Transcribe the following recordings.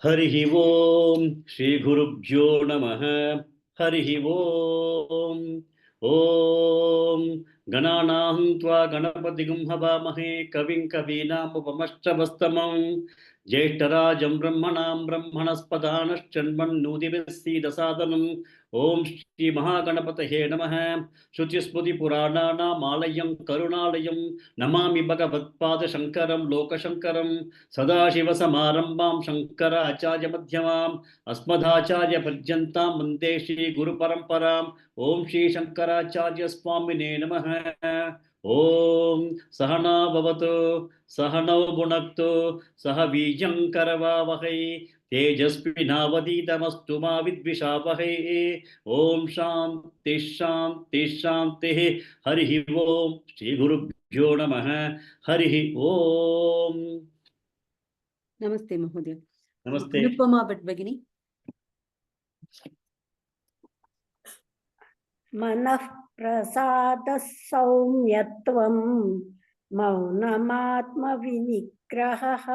हरिः ओम श्री गुरुभ्यो नमः। हरिः ओम ओम गणानां त्वा गणपतिगुं हवामहे कविं कवीनामुपमश्रवस्तमं ज्येष्ठराजं ब्रह्मणां ब्रह्मणस्पदानश्चन्वन्नोतिभिस्सीदसादनम् ओम श्री महागणपतये नमः। श्रुतिस्मृतिपुराणानामालयं करुणालयं नमामि भगवत्पादशङ्करं लोकशङ्करं सदाशिवसमारम्भां शङ्कराचार्यमध्यमाम् अस्मदाचार्यपर्यन्तां वन्दे श्रीगुरुपरम्पराम् ओम श्री शंकराचार्य स्वामिने नमः। ओम सहना भवतु सहनौ भुनक्तु सह वीर्यं करवावहै तेजस्विनावधीतमस्तु मा विद्विषावहै। ओम शांति शांति शांति। हरिः ओम श्री गुरुभ्यो नमः। हरिः ओम। नमस्ते महोदय। नमस्ते। अनुपमा भट्ट भगिनी। मनः प्रसादः सौम्यत्वं मौनमात्मविनिग्रहः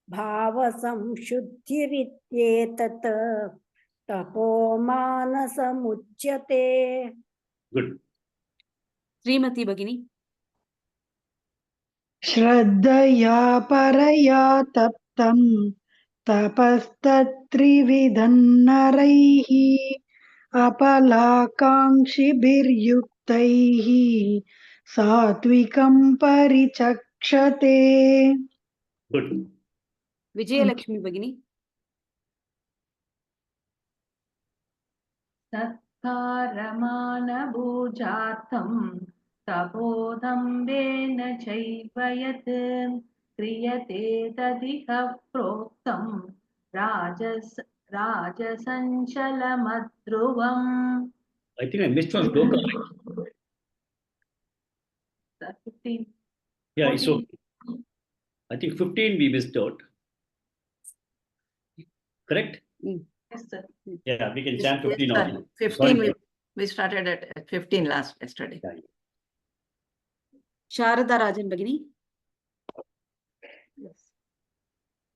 भावसंशुद्धिरित्येतत् तपो मानसमुच्यते। गुड। श्रीमती भगिनी। श्रद्धया परया तप्तं तपस्तत्त्रिविधं नरैः अपलाकाङ्क्षिभिर्युक्तैः सात्विकं परिचक्षते। गुड। विजयलक्ष्मी भगिनी। सत्कारमानभूजार्थं तपोदम्बेन चैव यत् क्रियते तदिह प्रोक्तं राजसञ्चलमध्रुवम्। I think I missed one sloka. 15. Yeah, 14. it's okay. I think 15 we missed out. Correct? Yes, sir. Yeah, we can chant 15 Yes, also. 15 we started at 15 yesterday. Yeah. Sharda राजन भगिनी।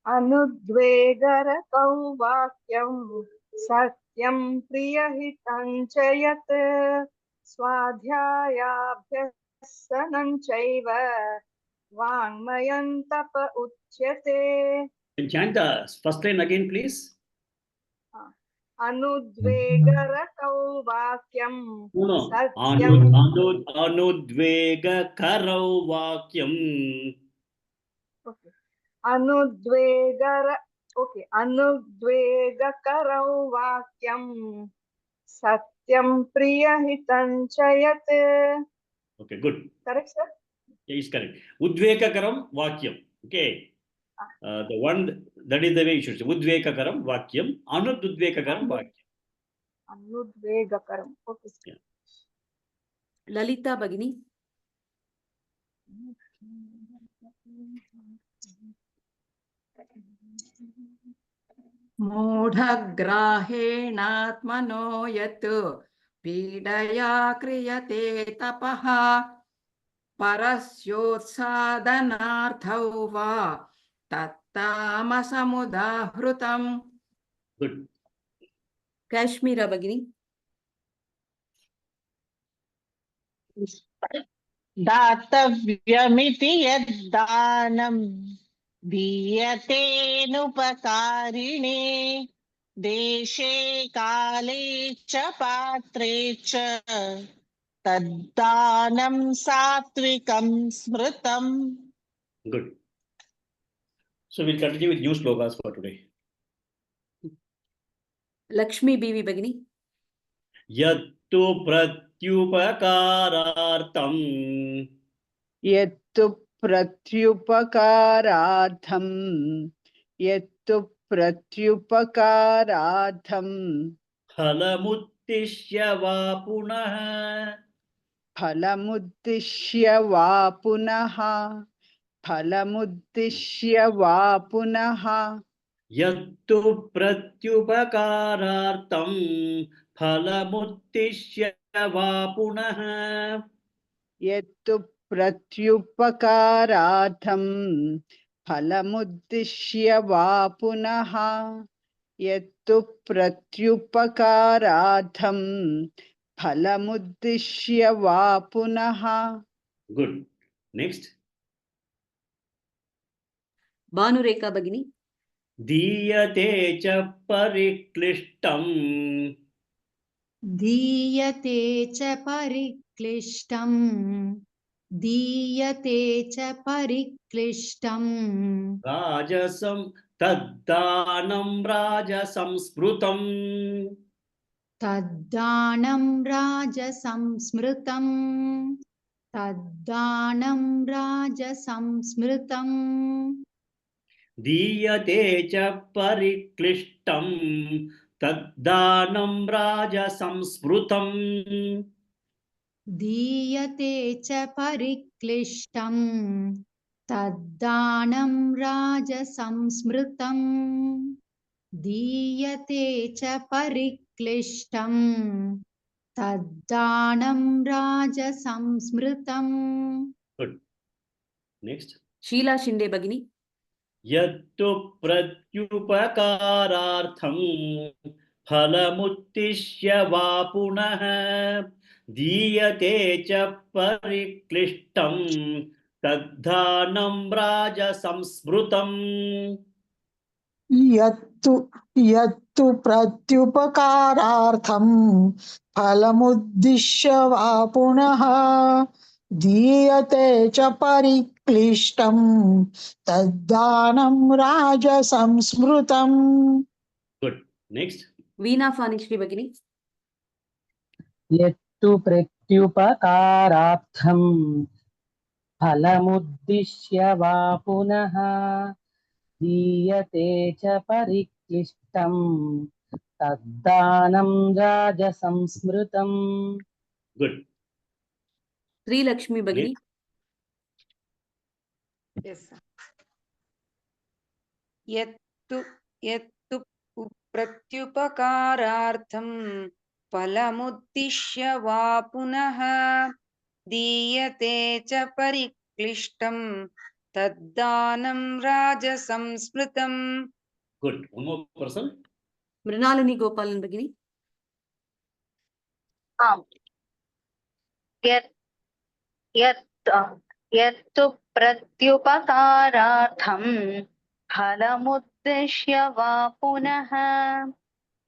अनुद्वेगरतौ वाक्यं सत्यं प्रियहितं च यत् स्वाध्यायाभ्यसनं चैव वाङ्मयं तप उच्यते। Can chant the first line again, please? अनुद्वेगरतौ वाक्यं अनुद्वेगकरौ वाक्यम्। अनुद्वेगकरौ वाक्यं सत्यं प्रियहितं च यत्। Okay, good. Correct, sir? Yeah, it's correct. Udvekakaram vakyam. Okay. The one that is the way you should say. Udvekakaram vakyam. Anudvekakaram vakyam. Anudvegakaram. Okay. Yeah. Lalita भगिनी। मूढग्राहेणात्मनो यत् पीडया क्रियते तपः परस्योत्सादनार्थौ वा तत्तामसमुदाहृतम्। Good. काश्मीरा भगिनी। दातव्यमिति यद्दानं दीयतेनुपकारिणे देशे काले च पात्रे च तद्दानं सात्विकं स्मृतम्. Good. So we'll continue with new slokas for today. Lakshmi बीवी भगिनी। यत्तु प्रत्युपकारार्थं यत्तु प्रत्युपकारार्थं यत्तु प्रत्युपकारार्थं फलमुद्दिश्य वा पुनः फलमुद्दिश्य वा पुनः फलमुद्दिश्य वा पुनः यत्तु प्रत्युपकारार्थं फलमुद्दिश्य वा पुनः यत्तु प्रत्युपकारार्थं फलमुद्दिश्य वा पुनः यत्तु प्रत्युपकारार्थं फलमुद्दिश्य वा पुनः. Good. Next. Bhanureka Bhagini. दीयते च परिक्लिष्टम् दीयते च परिक्लिष्टम् दीयते च परिक्लिष्टम् राजसं तद्दानं राजसंस्मृतम् तद्दानं राजसंस्मृतम् तद्दानं राजसंस्मृतम् दीयते च परिक्लिष्टं तद्दानं राजसंस्मृतम् दीयते च परिक्लिष्टम् तद्दानं राजसंस्मृतम् दीयते च परिक्लिष्टम् तद्दानं राजसंस्मृतम्. Good. Next. Sheela Shinde Bhagini. यत्तु प्रत्युपकारार्थं फलमुत्तिष्य वा पुनः दीयते च परिक्लिष्टं तद्दानं राजसंस्मृतम्. यत्तु प्रत्युपकारार्थं फलमुद्दिश्य वा पुनः दीयते च परिक्लिष्टं तद्दानं राजसंस्मृतम्. Good. Next. Veena Phanishri Bhagini. यत्तु प्रत्युपकारार्थं फलमुद्दिश्य वा पुनः दीयते च परिक्लिष्टं तद्दानं राजसंस्मृतम्. Good. Sri Lakshmi Bhagini. Yes, sir. यत्तु प्रत्युपकारार्थं फलमुद्दिश्य वा पुनः दीयते च परिक्लिष्टं तद्दानं राजसंस्मृतम्. Good. One more person. Mrinalini Gopalan Bhagini. यत्तु प्रत्युपकारार्थं फलमुद्दिश्य वा पुनः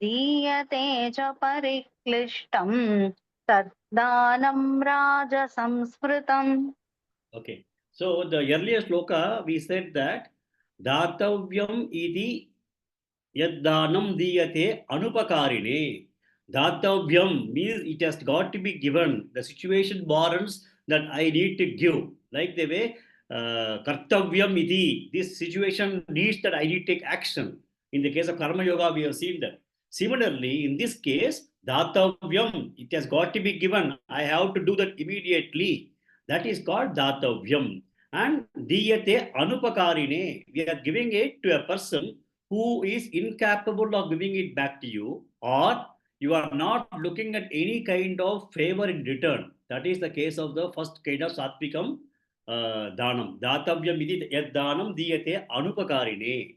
दीयते च परिक्लिष्टं तद्दानं राजसंस्मृतम्. Okay. So the earlier sloka we said that datavyam iti yaddanam diyate anupakarine. Datavyam means it has got to be given. The situation warrants that I need to give. Like the way kartavyam iti, this situation needs that I need to take action. In the case of karma yoga, we have seen that. Similarly, in this case, datavyam, it has got to be given. I have to do that immediately. That is called datavyam. And diyate anupakarine, we are giving it to a person who is incapable of giving it back to you, or you are not looking at any kind of favor in return. That is the case of the first kind of sattvikam danam. Datavyam iti yad danam diyate anupakarine.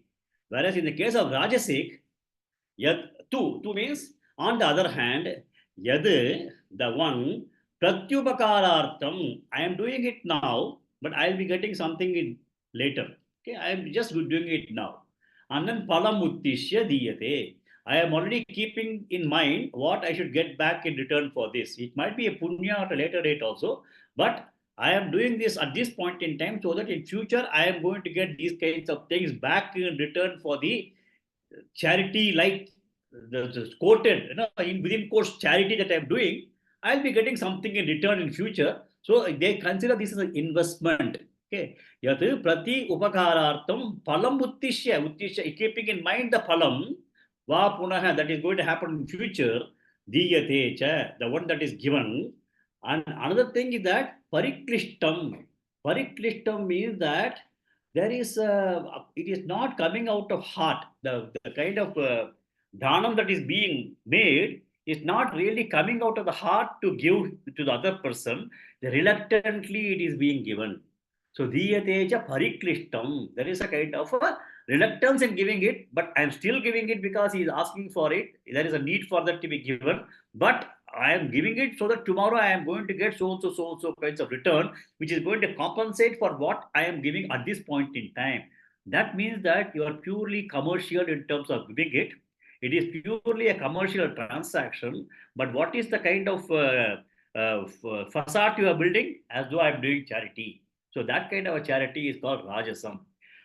Whereas in the case of rajasic, yad tu means on the other hand, yad the one pratyupakarartham, I am doing it now, but I will be getting something in later. Okay, I am just doing it now. And then phalamuttisya diyate. I am already keeping in mind what I should get back in return for this. It might be a punya at a later date also, but I am doing this at this point in time so that in future I am going to get these kinds of things back in return for the charity, like the quoted, within quotes, charity that I am doing. I'll be getting something in return in future. So they consider this as an investment. Okay. Yat prati upakarartham phalam uttishya, keeping in mind the phalam, va punaha, that is going to happen in future, diyate cha, the one that is given. And another thing is that pariklishtam. Pariklishtam means that there is it is not coming out of heart. The kind of dhanam that is being made is not really coming out of the heart to give to the other person. Reluctantly it is being given. So diyate cha pariklishtam. There is a kind of a reluctance in giving it, but I'm still giving it because he is asking for it. There is a need for that to be given, but I am giving it so that tomorrow I am going to get so kinds of return, which is going to compensate for what I am giving at this point in time. That means that you are purely commercial in terms of giving it. It is purely a commercial transaction. But what is the kind of facade you are building? As though I am doing charity. So that kind of a charity is called Rajasam.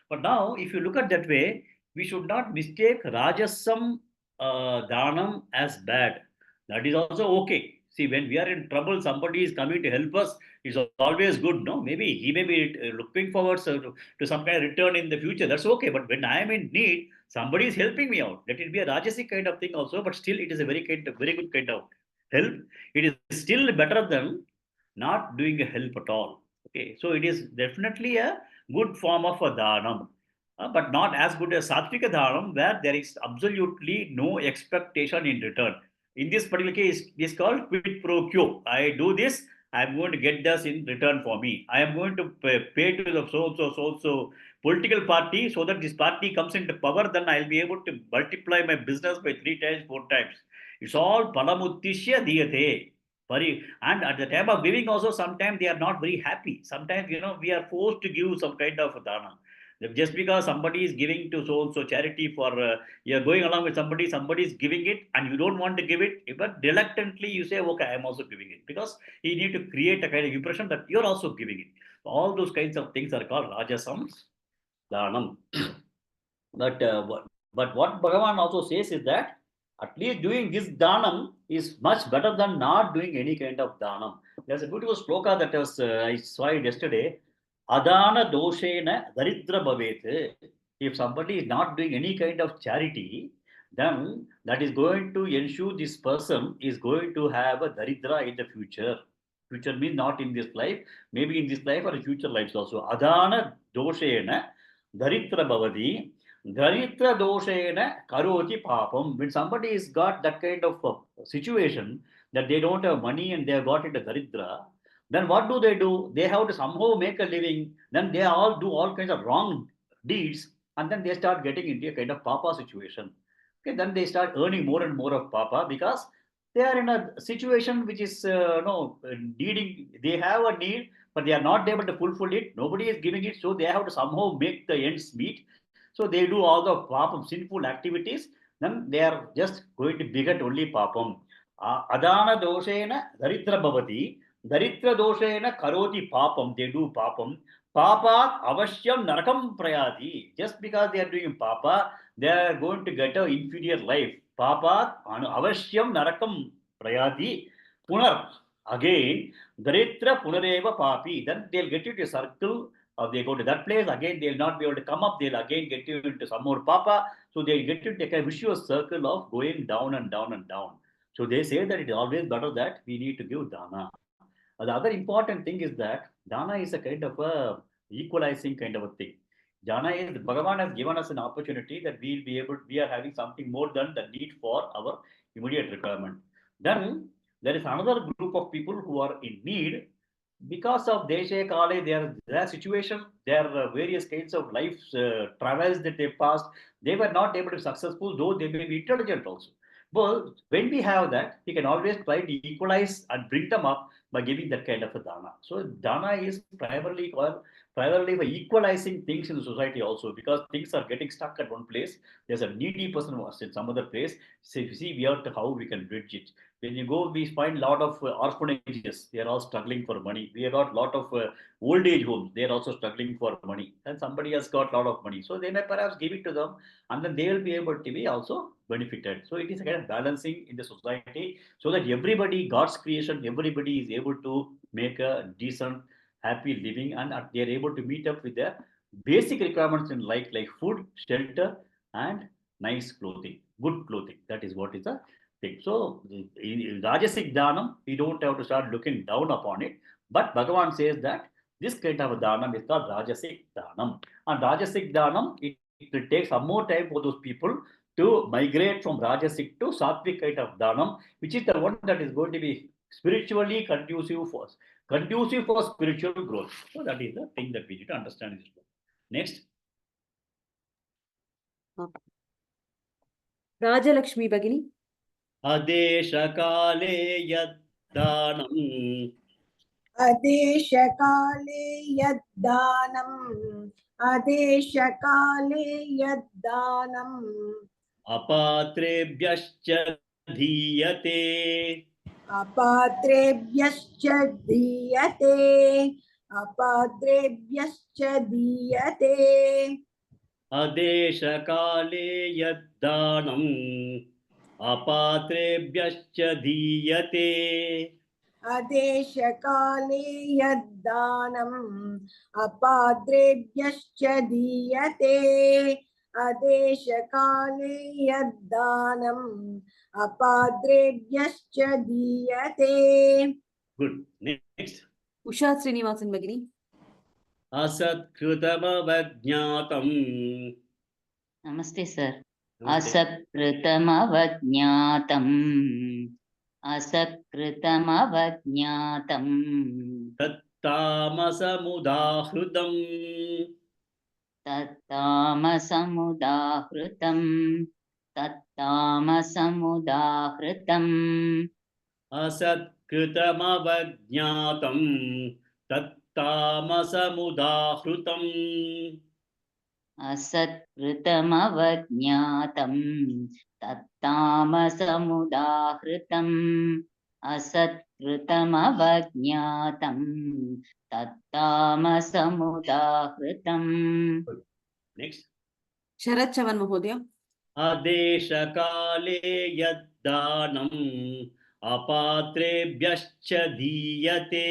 But now, if you look at that way, we should not mistake Rajasam Dhanam as bad. That is also okay. See, when we are in trouble, somebody is coming to help us. It's always good, no? Maybe he may be looking forward to some kind of return in the future. That's okay. But when I am in need, somebody is helping me out. Let it be a Rajasic kind of thing also, but still it is a very good kind of help. It is still better than not doing a help at all. Okay, so it is definitely a good form of a dhanam, but not as good as sattvika dhanam, where there is absolutely no expectation in return. In this particular case, it is called quid pro quo. I do this, I am going to get this in return for me. I am going to pay to the so political party so that this party comes into power, then I'll be able to multiply my business by 3 times, 4 times. It's all palamuttisya diyate. And at the time of giving also, sometimes they are not very happy. Sometimes, we are forced to give some kind of dana. Just because somebody is giving to so charity for, you're going along with somebody is giving it and you don't want to give it, but reluctantly you say, okay, I'm also giving it. Because you need to create a kind of impression that you're also giving it. All those kinds of things are called Rajasam Dhanam. But what Bhagavan also says is that at least doing this dhanam is much better than not doing any kind of dhanam. There's a beautiful sloka that I saw it yesterday. Adana doshena daridra bhavet. If somebody is not doing any kind of charity, then that is going to ensure this person is going to have a daridra in the future. Future means not in this life, maybe in this life or in future lives also. Adana doshena daridra bhavati. Dharitra doshena karoti papam. When somebody has got that kind of situation that they don't have money and they have got into Daridra, then what do? They have to somehow make a living. Then they all do all kinds of wrong deeds and then they start getting into a kind of papa situation. Okay, then they start earning more and more of papa because they are in a situation which is needing. They have a need, but they are not able to fulfill it. Nobody is giving it, so they have to somehow make the ends meet. So they do all the papam, sinful activities. Then they are just going to beget only papam. Adana doshena daridra bhavati. Daridra doshena karoti papam. They do papam. Papa avashyam narakam prayati. Just because they are doing papa, they are going to get an inferior life. Papa avashyam narakam prayati. Punar. Again, daridra punareva papi. Then they'll get into a circle. They go to that place, again they'll not be able to come up, they'll again get you into some more papa. So they'll get into a vicious circle of going down and down and down. So they say that it is always better that we need to give dana. The other important thing is that dana is a kind of a equalizing kind of a thing. Dana is, Bhagavan has given us an opportunity that we are having something more than the need for our immediate requirement. Then there is another group of people who are in need because of Deshe Kale, their situation, their various kinds of life travels that they passed, they were not able to be successful, though they may be intelligent also. But when we have that, we can always try to equalize and bring them up by giving that kind of a dana. So dana is primarily for equalizing things in the society also, because things are getting stuck at one place. There's a needy person who was in some other place. So if you see, we have to how we can bridge it. When you go, we find a lot of orphanages. They are all struggling for money. We have got a lot of old age homes. They are also struggling for money. And somebody has got a lot of money. So they may perhaps give it to them and then they will be able to be also benefited. So it is a kind of balancing in the society so that everybody, God's creation, everybody is able to make a decent, happy living and they are able to meet up with their basic requirements in life like food, shelter, and nice clothing, good clothing. That is what is the thing. So in Rajasic Dhanam, we don't have to start looking down upon it. But Bhagavan says that this kind of a Dhanam is called Rajasic Dhanam. And Rajasic Dhanam, it will take some more time for those people to migrate from Rajasic to Sattvic kind of Dhanam, which is the one that is going to be spiritually conducive for us. conducive for spiritual growth. So that is the thing that we need to understand this book. Next. Rajalakshmi Bhagini. Adesha kale yaddanam. अदेशकाले यद्दानम् अदेशकाले यद्दानम् Apatrebhyascha dhiyate. अपात्रेभ्यश्च दीयते अपात्रेभ्यश्च दीयते Adesha kale yaddanam. Apatrebhyascha dhiyate. अदेशकाले यद्दानम् अपात्रेभ्यश्च दीयते अदेशकाले यद्दानम् अपात्रेभ्यश्च दीयते. Good. Next. Usha Srinivasan Bhagini. Asatkritamavajñātam. Namaste, sir. Namaste. Asakritamavajñātam. Asakritamavajñātam. Tattamasamudahrutam. Tattamasamudahrutam. Tattamasamudahrutam. Asatkritamavajñātam. Tattamasamudahrutam. Asakritamavajñātam. Tattamasamudahrutam. Asakritamavajñātam. Tattamasamudahrutam. Next. Sharat Chavan Mahodaya. Adesha kale yaddanam. Apatrebhyascha dhiyate.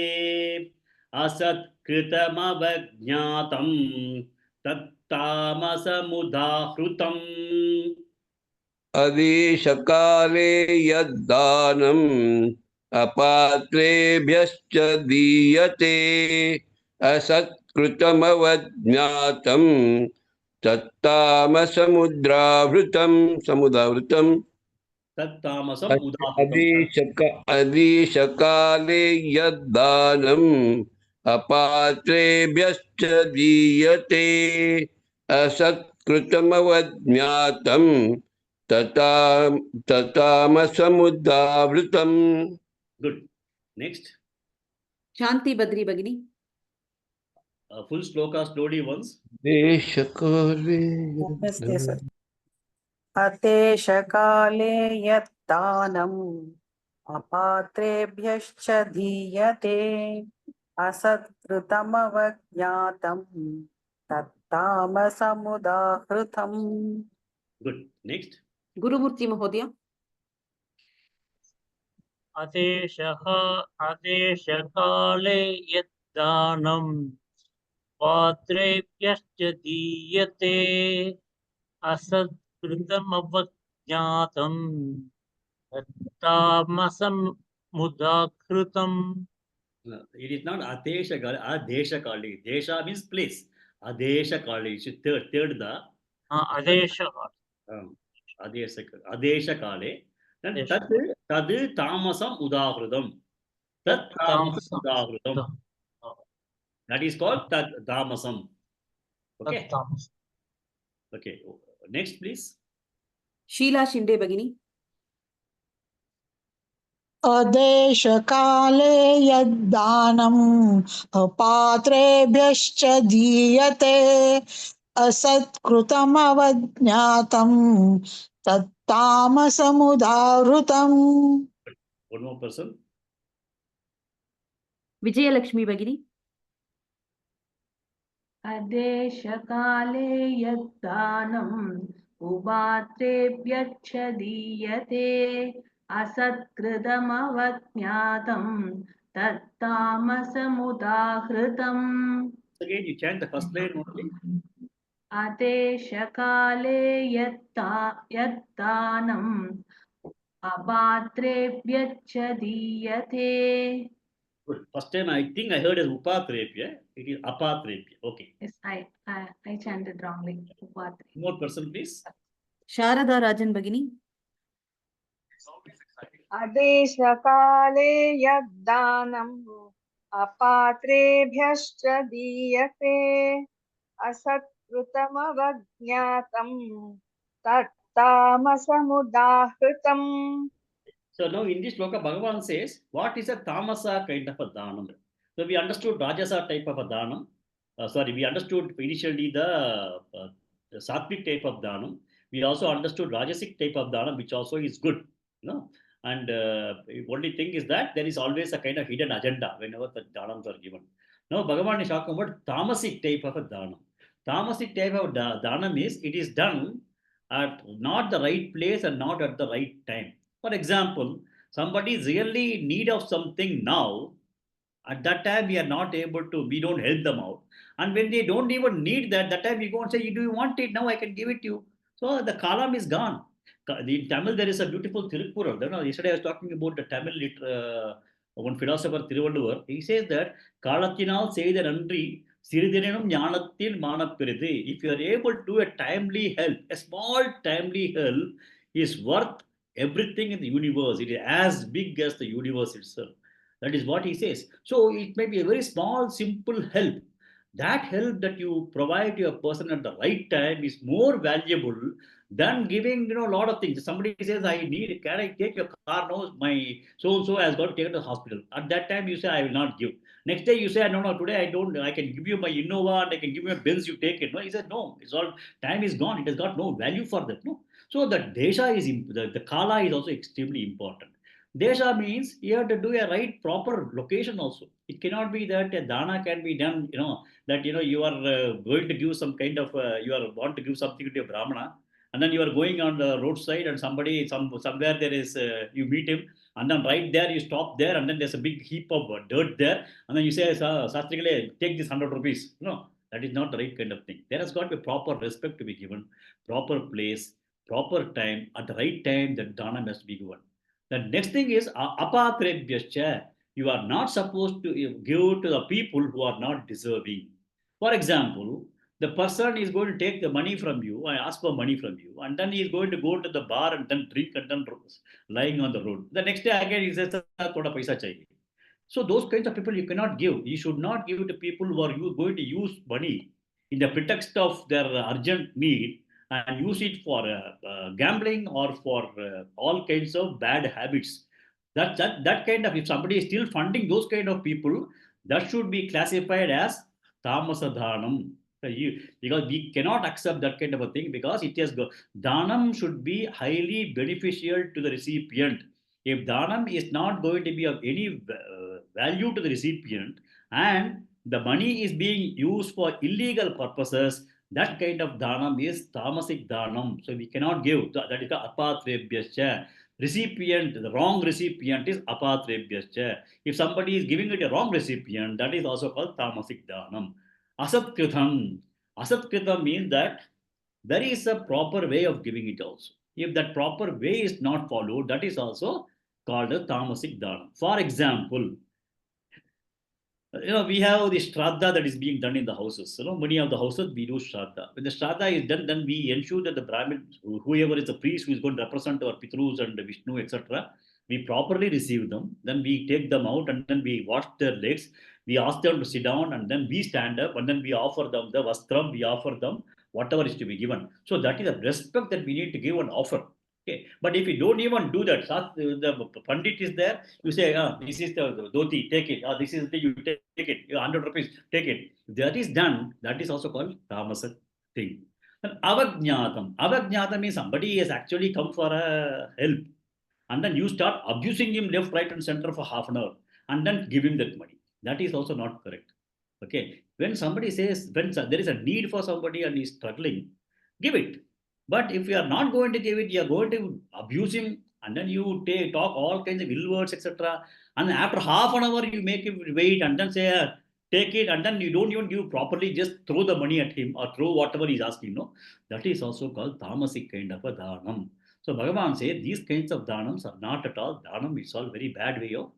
Asatkritamavajñātam. Tattamasamudahrutam. Adeshakale yaddanam apatrebhyascha diyate asatkritamavajñātam tattamasamudravrutam samudavrutam. Adeshakale yaddanam apatrebhyascha diyate asatkritamavajñātam tattamasamudravrutam. Good. Next. Shanti Badri Bhagini. Full sloka slowly once. अतेशकाले यद्दानम् अपात्रेभ्यश्च दीयते असत्कृतमवज्ञातम् तत्तामसमुदाहृतम्. Good. Next. Gurumurti Mahodaya. Adeshakale yaddanam patrebhyascha diyate asatkritamavajñātam tattamasamudahrutam. It is not Adesha Kali, Adesha Kali. Desha means place. Adesha Kali. Third the. Adesha. Adesha Kali. Then tad tamasam udahrutam. Tat tamasam udahrutam. That is called tad tamasam. Okay. Okay. Next, please. Sheila Shinde Bhagini. अदेशकाले यद्दानम् अपात्रेभ्यश्च दीयते असत्कृतमवज्ञातम् तत्तामसमुदाहृतम्. One more person. Vijayalakshmi Bhagini. अदेशकाले यद्दानम् उपात्रेभ्यश्च दीयते असत्कृतमवज्ञातम् तत्तामसमुदाहृतम्. Again, you chant the first line only. अदेशकाले यद्दानम् अपात्रेभ्यश्च दीयते. Good. First time I think I heard as upatrepya. It is apatrepya. Okay. Yes, I chanted wrongly. Upatre. More person, please. Sharada Rajan Bhagini. अदेशकाले यद्दानम् अपात्रेभ्यश्च दीयते असत्कृतमवज्ञातं तत्तामसमुदाहृतम्. So now in this sloka, Bhagavan says, what is a tamasa kind of a dhanam? So we understood Rajasa type of a dhanam. We understood initially the sattvic type of dhanam. We also understood Rajasic type of dhanam, which also is good. And only thing is that there is always a kind of hidden agenda whenever the dhanams are given. Now Bhagavan is talking about tamasic type of a dhanam. Tamasic type of dhanam is, it is done at not the right place and not at the right time. For example, somebody is really in need of something now. At that time, we are not able to, we don't help them out. And when they don't even need that time we go and say, do you want it? Now I can give it to you. So the kalam is gone. In Tamil, there is a beautiful Tirukkural. Yesterday I was talking about the Tamil one philosopher Thiruvalluvar. He says that Kalathinal say the Nandri, Siridinum Jnanathil Manapiride. If you are able to do a timely help, a small timely help is worth everything in the universe. It is as big as the universe itself. That is what he says. So it may be a very small, simple help. That help that you provide to a person at the right time is more valuable than giving a lot of things. Somebody says, I need, can I take your car? No, my so and so has got to take it to the hospital. At that time you say, I will not give. Next day you say, no, today I don't, I can give you my Innova and I can give you a Benz, you take it. No, he said, no, it's all, time is gone. It has got no value for that. No. So the desha is, the kala is also extremely important. Desha means you have to do a right proper location also. It cannot be that a dana can be done, that you are going to give some kind of, you are want to give something to a brahmana, and then you are going on the roadside and somewhere there is, you meet him, and then right there you stop there, and then there's a big heap of dirt there, and then you say, Sastrikale, take this 100 rupees. No, that is not the right kind of thing. There has got to be proper respect to be given, proper place, proper time, at the right time that dana must be given. The next thing is apatrebhyascha. You are not supposed to give to the people who are not deserving. For example, the person is going to take the money from you, I ask for money from you, and then he is going to go to the bar and then drink and then lying on the road. The next day again he says, thoda paisa chahiye. So those kinds of people you cannot give. You should not give to people who are going to use money in the pretext of their urgent need and use it for gambling or for all kinds of bad habits. That kind of, if somebody is still funding those kind of people, that should be classified as tamasadhanam. Because we cannot accept that kind of a thing, because it has dhanam should be highly beneficial to the recipient. If dhanam is not going to be of any value to the recipient and the money is being used for illegal purposes, that kind of dhanam is tamasic dhanam. So we cannot give. That is the apatrebhyascha. Recipient, the wrong recipient is apatrebhyascha. If somebody is giving it a wrong recipient, that is also called tamasic dhanam. Asatkritam. Asatkritam means that there is a proper way of giving it also. If that proper way is not followed, that is also called a tamasic dhanam. For example, we have the shraddha that is being done in the houses. Many of the houses we do shraddha. When the shraddha is done, then we ensure that the Brahmin, whoever is the priest who is going to represent our Pitrus and Vishnu, etc., we properly receive them. Then we take them out and then we wash their legs. We ask them to sit down and then we stand up and then we offer them the vastram, we offer them whatever is to be given. So that is the respect that we need to give and offer. Okay, but if you don't even do that, the pandit is there, you say, this is the dhoti, take it. This is the, you take it, 100 rupees, take it. If that is done, that is also called tamasa thing. And avajnatam. Avajnatam means somebody has actually come for a help. And then you start abusing him left, right, and center for half an hour and then give him that money. That is also not correct. Okay. When somebody says, when there is a need for somebody and he's struggling, give it. But if you are not going to give it, you are going to abuse him, and then you talk all kinds of ill words, etc. And after half an hour, you make him wait and then say, take it, and then you don't even give properly, just throw the money at him or throw whatever he's asking. No, that is also called tamasic kind of a dhanam. So Bhagavan says these kinds of dhanams are not at all dhanam. It's all very bad way of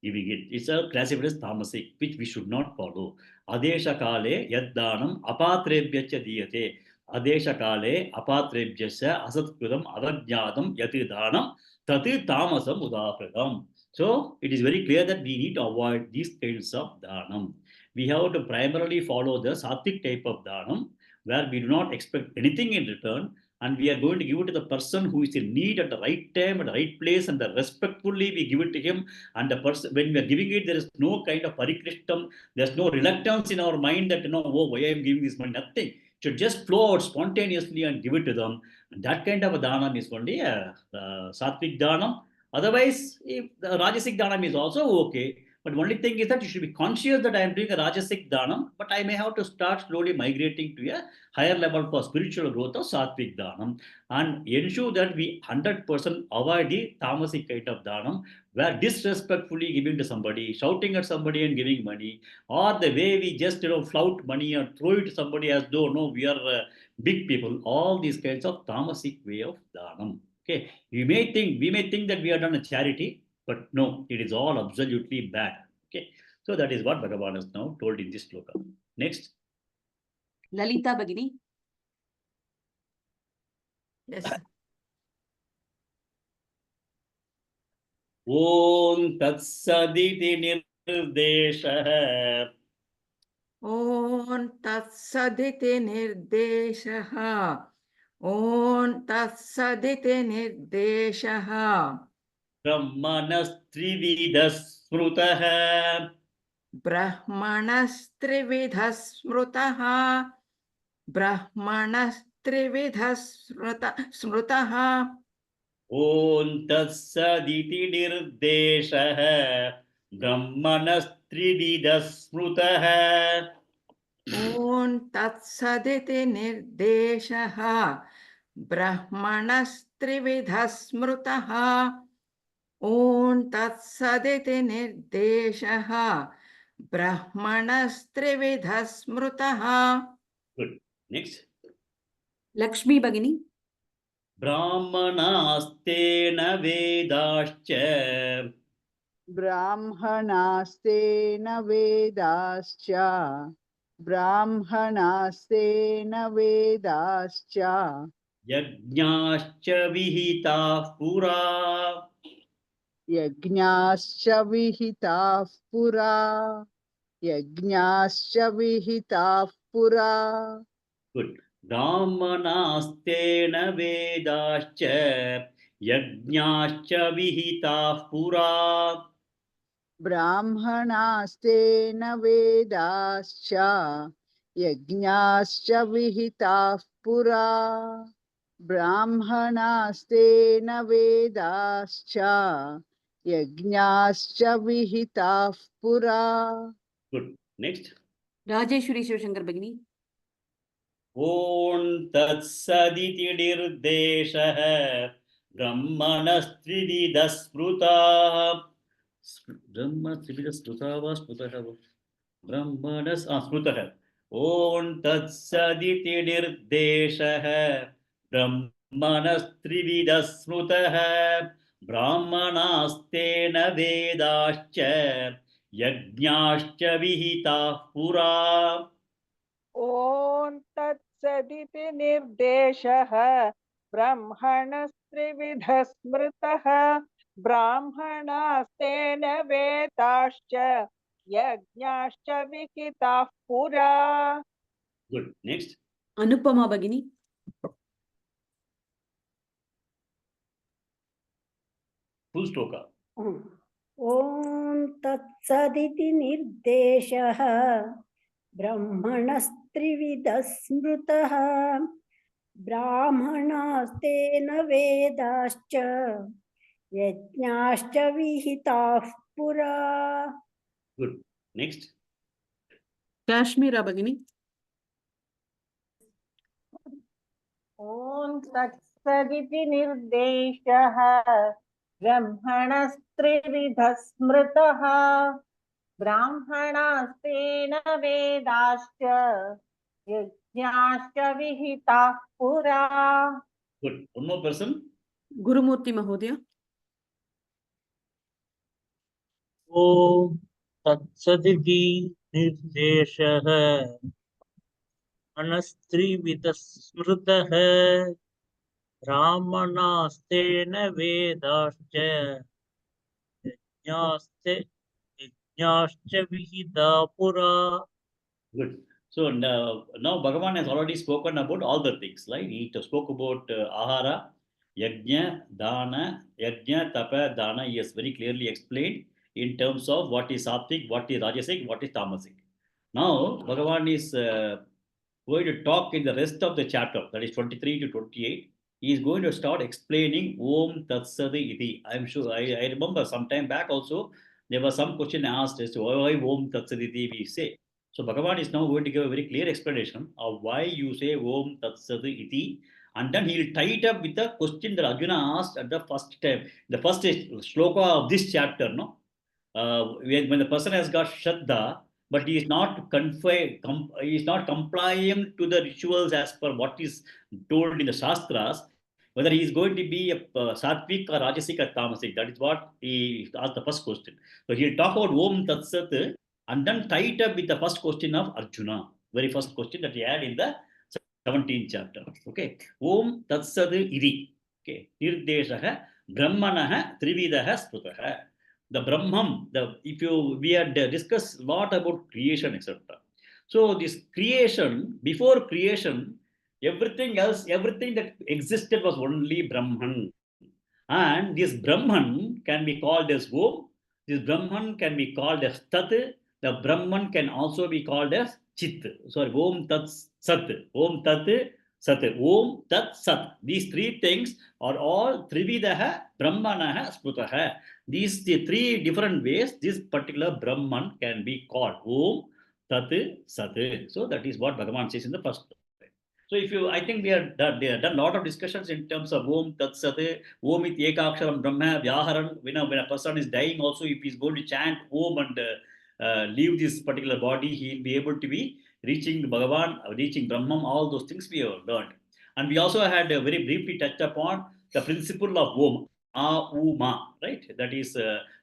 giving it. It's a classified as tamasic, which we should not follow. Adesha kale yad dhanam apatrebhyacha diyate. Adesha kale apatrebhyasya asatkudam avajnadam yati dhanam tati tamasam udapradam. So it is very clear that we need to avoid these kinds of dhanam. We have to primarily follow the sattvic type of dhanam, where we do not expect anything in return, and we are going to give it to the person who is in need at the right time, at the right place, and respectfully we give it to him. And the person, when we are giving it, there is no kind of parikrishtam, there's no reluctance in our mind that, oh, why I am giving this money, nothing. It should just flow out spontaneously and give it to them. And that kind of a dhanam is only a sattvic dhanam. Otherwise, if the Rajasic Dhanam is also okay, but only thing is that you should be conscious that I am doing a Rajasic Dhanam, but I may have to start slowly migrating to a higher level for spiritual growth of Sattvic Dhanam, and ensure that we 100% avoid the Tamasic kind of Dhanam, where disrespectfully giving to somebody, shouting at somebody and giving money, or the way we just flout money or throw it to somebody as though no, we are big people. All these kinds of Tamasic way of Dhanam. Okay, we may think that we have done a charity, but no, it is all absolutely bad. Okay, so that is what Bhagavan has now told in this sloka. Next. Lalita Bhagini. Yes. Om Tatsaditi Nirdeshah. Om Tatsaditi Nirdeshaha. Om Tatsaditi Nirdeshaha. Brahmanastrividas Smrutah. Brahmanastrividhas smrutaha. Brahmanastrividhas smrutaha. Om Tatsaditi Nirdeshah. Brahmanastrividas Smrutah. Om Tatsaditi Nirdeshaha. Brahmanastrividhas smrutaha. Om Tatsaditi Nirdeshaha. Brahmanastrividhas smrutaha. Good. Next. Lakshmi Bhagini. Brahmanastena Vedascha. ब्राह्मणास्तेन वेदाश्च ब्राह्मणास्तेन वेदाश्च Yajñāscha Vihitah Pura. यज्ञाश्च विहिताः पुरा यज्ञाश्च विहिताः पुरा. Good. Brahmanastena Vedascha. Yajñāscha Vihitah Pura. ब्राह्मणास्तेन वेदाश्च यज्ञाश्च विहिताः पुरा ब्राह्मणास्तेन वेदाश्च यज्ञाश्च विहिताः पुरा. Good. Next. Rajeshwari Shivashankar Bhagini. Om Tatsaditi Nirdeshah. Brahmanastrividas Smrutah. Brahmanastrividas Smrutah was Smrutah. Brahmanas Smrutah. Om Tatsaditi Nirdeshah. Brahmanastrividas Smrutah. Brahmanastena Vedascha. Yajñāscha Vihitah Pura. ॐ तत्सदिति निर्देशः ब्रह्मणस्त्रिविधः स्मृतः ब्राह्मणास्तेन वेदाश्च यज्ञाश्च विहिताः पुरा. Good. Next. Anupama Bhagini. Full sloka. ॐ तत्सदिति निर्देशः ब्रह्मणस्त्रिविधः स्मृतः ब्राह्मणास्तेन वेदाश्च यज्ञाश्च विहिताः पुरा. Good. Next. Kashmira Bhagini. ॐ तत्सदिति निर्देशः ब्रह्मणस्त्रिविधः स्मृतः ब्राह्मणास्तेन वेदाश्च यज्ञाश्च विहिताः पुरा. Good. One more person. Gurumurti Mahodaya. ॐ तत्सदिति निर्देशः अनस्त्रिविधः स्मृतः ब्राह्मणास्तेन वेदाश्च यज्ञाश्च विहिता पुरा. Good. So now Bhagavan has already spoken about all the things, right? He spoke about ahara, yajna, dana, yajna, tapa, dana. He has very clearly explained in terms of what is sattvic, what is rajasic, what is tamasic. Now Bhagavan is going to talk in the rest of the chapter, that is 23 to 28. He is going to start explaining Om Tat Sat Iti. I'm sure, I remember some time back also, there was some question asked as to why Om Tat Sat Iti we say. So Bhagavan is now going to give a very clear explanation of why you say Om Tat Sat Iti. And then he will tie it up with the question that Arjuna asked at the first time, the first shloka of this chapter, no? When the person has got Shraddha, but he is not he is not complying to the rituals as per what is told in the Shastras, whether he is going to be a Sattvic or Rajasic or Tamasic. That is what he asked the first question. So he'll talk about Om Tat Sat and then tie it up with the first question of Arjuna, very first question that he had in the 17th chapter. Okay. Om Tat Sat Iri. Okay. Nirdeshaha Brahmanaha Trividaha Sprutaha. The Brahman, we had discussed a lot about creation, etc. So this creation, before creation, everything else, everything that existed was only Brahman. And this Brahman can be called as Om, this Brahman can be called as Tat, the Brahman can also be called as Chit. Sorry, Om Tat Sat, Om Tat Sat, Om Tat Sat. These three things are all Trividaha, Brahmanaha, Sprutaha. These the three different ways this particular Brahman can be called. Om Tat Sat. So that is what Bhagavan says in the first. So if you, I think we have done a lot of discussions in terms of Om Tat Sat, Om it Ekaksharam Brahma, Vyaharan. When a person is dying also, if he's going to chant Om and leave this particular body, he'll be able to be reaching Bhagavan, reaching Brahman, all those things we have learned. And we also had very briefly touched upon the principle of Om, A-U-Ma, right? That is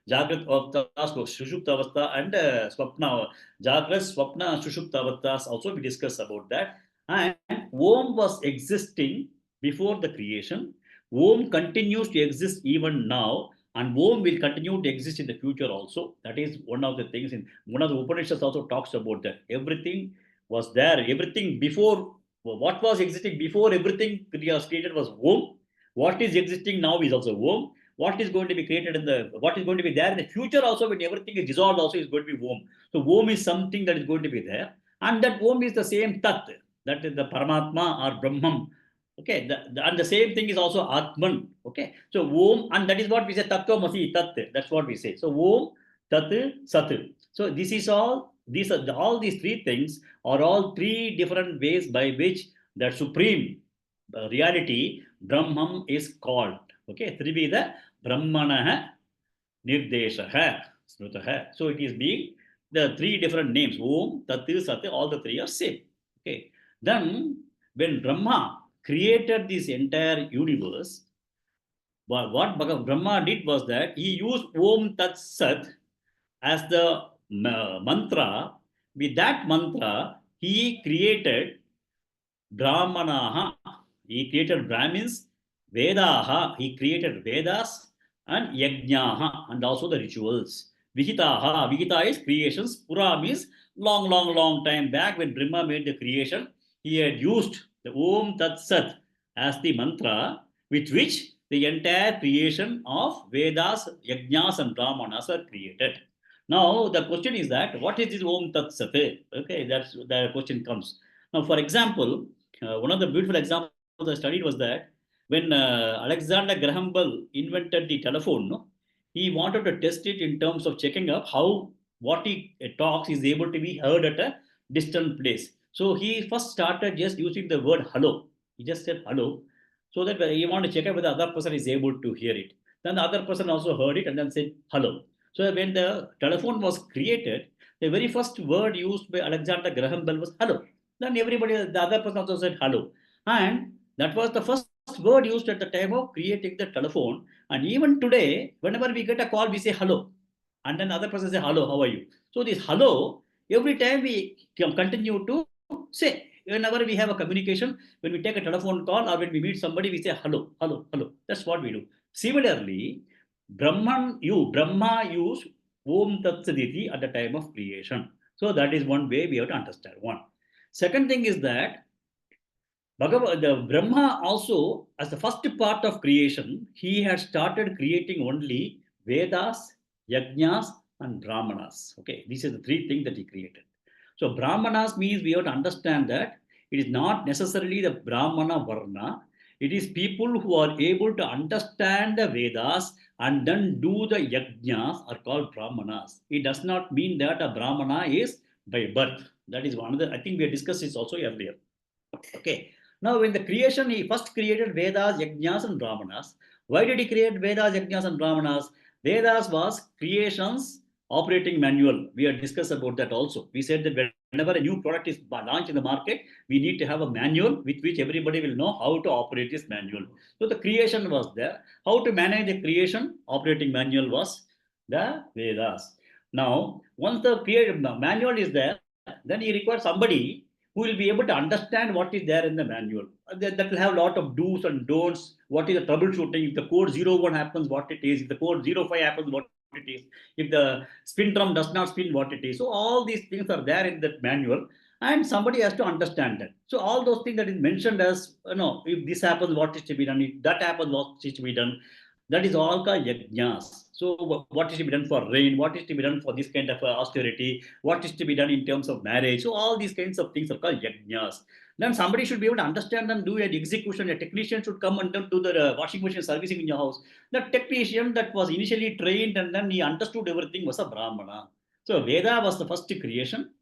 Jagrat Avastha, Sushupta Avastha and Swapna. Jagrat, Swapna, Sushupta Avasthas also we discussed about that. And Om was existing before the creation. Om continues to exist even now, and Om will continue to exist in the future also. That is one of the things in one of the Upanishads also talks about that. Everything was there, everything before, what was existing before everything was created was Om. What is existing now is also Om. What is going to be created what is going to be there in the future also when everything is dissolved also is going to be Om. So Om is something that is going to be there, and that Om is the same Tat. That is the Paramatma or Brahman. Okay, and the same thing is also Atman. Okay, so Om, and that is what we say Tattvamasi, Tat. That's what we say. So Om, Tat, Sat. So this is all, all these three things are all three different ways by which that supreme reality, Brahman, is called. Okay, Trivida Brahmanaha Nirdeshaha Smrutaha. So it is being the three different names, Om, Tat, Sat, all the three are same. Okay. Then, when Brahma created this entire universe, what Brahma did was that he used Om Tat Sat as the mantra. With that mantra, he created Brahmanaha, he created Brahmins, Vedaha, he created Vedas, and Yajnaha, and also the rituals. Vihitaha, Vihita is creations, Pura means long time back when Brahma made the creation, he had used the Om Tat Sat as the mantra with which the entire creation of Vedas, Yajnas, and Brahmanas are created. Now, the question is that, what is this Om Tat Sat? Okay, that's the question comes. Now, for example, one of the beautiful examples I studied was that when Alexander Graham Bell invented the telephone, no, he wanted to test it in terms of checking up how what he talks is able to be heard at a distant place. So he first started just using the word hello. He just said hello, so that he wanted to check out whether the other person is able to hear it. Then the other person also heard it and then said hello. So when the telephone was created, the very first word used by Alexander Graham Bell was hello. Then everybody, the other person also said hello. And that was the first word used at the time of creating the telephone. And even today, whenever we get a call, we say hello. And then the other person says, hello, how are you? So this hello, every time we continue to say, whenever we have a communication, when we take a telephone call or when we meet somebody, we say hello, hello, hello. That's what we do. Similarly, Brahma used Om Tat Saditi at the time of creation. So that is one way we have to understand. One. Second thing is that the Brahma also, as the first part of creation, he had started creating only Vedas, Yajnas, and Brahmanas. Okay, these are the three things that he created. So Brahmanas means we have to understand that it is not necessarily the Brahmana Varna. It is people who are able to understand the Vedas and then do the Yajnas are called Brahmanas. It does not mean that a Brahmana is by birth. That is one of the, I think we have discussed this also earlier. Okay. Now, in the creation, he first created Vedas, Yajnas, and Brahmanas. Why did he create Vedas, Yajnas, and Brahmanas? Vedas was creation's operating manual. We had discussed about that also. We said that whenever a new product is launched in the market, we need to have a manual with which everybody will know how to operate this manual. So the creation was there. How to manage the creation operating manual was the Vedas. Now, once the manual is there, then he requires somebody who will be able to understand what is there in the manual. That will have a lot of do's and don'ts. What is the troubleshooting? If the code 01 happens, what it is. If the code 05 happens, what it is. If the spin drum does not spin, what it is. So all these things are there in that manual, and somebody has to understand that. So all those things that is mentioned as, if this happens, what is to be done. If that happens, what is to be done. That is all called yajnas. So what is to be done for rain? What is to be done for this kind of austerity? What is to be done in terms of marriage? So all these kinds of things are called yajnas. Then somebody should be able to understand and do an execution. A technician should come and do the washing machine servicing in your house. The technician that was initially trained and then he understood everything was a Brahmana. So Veda was the first creation.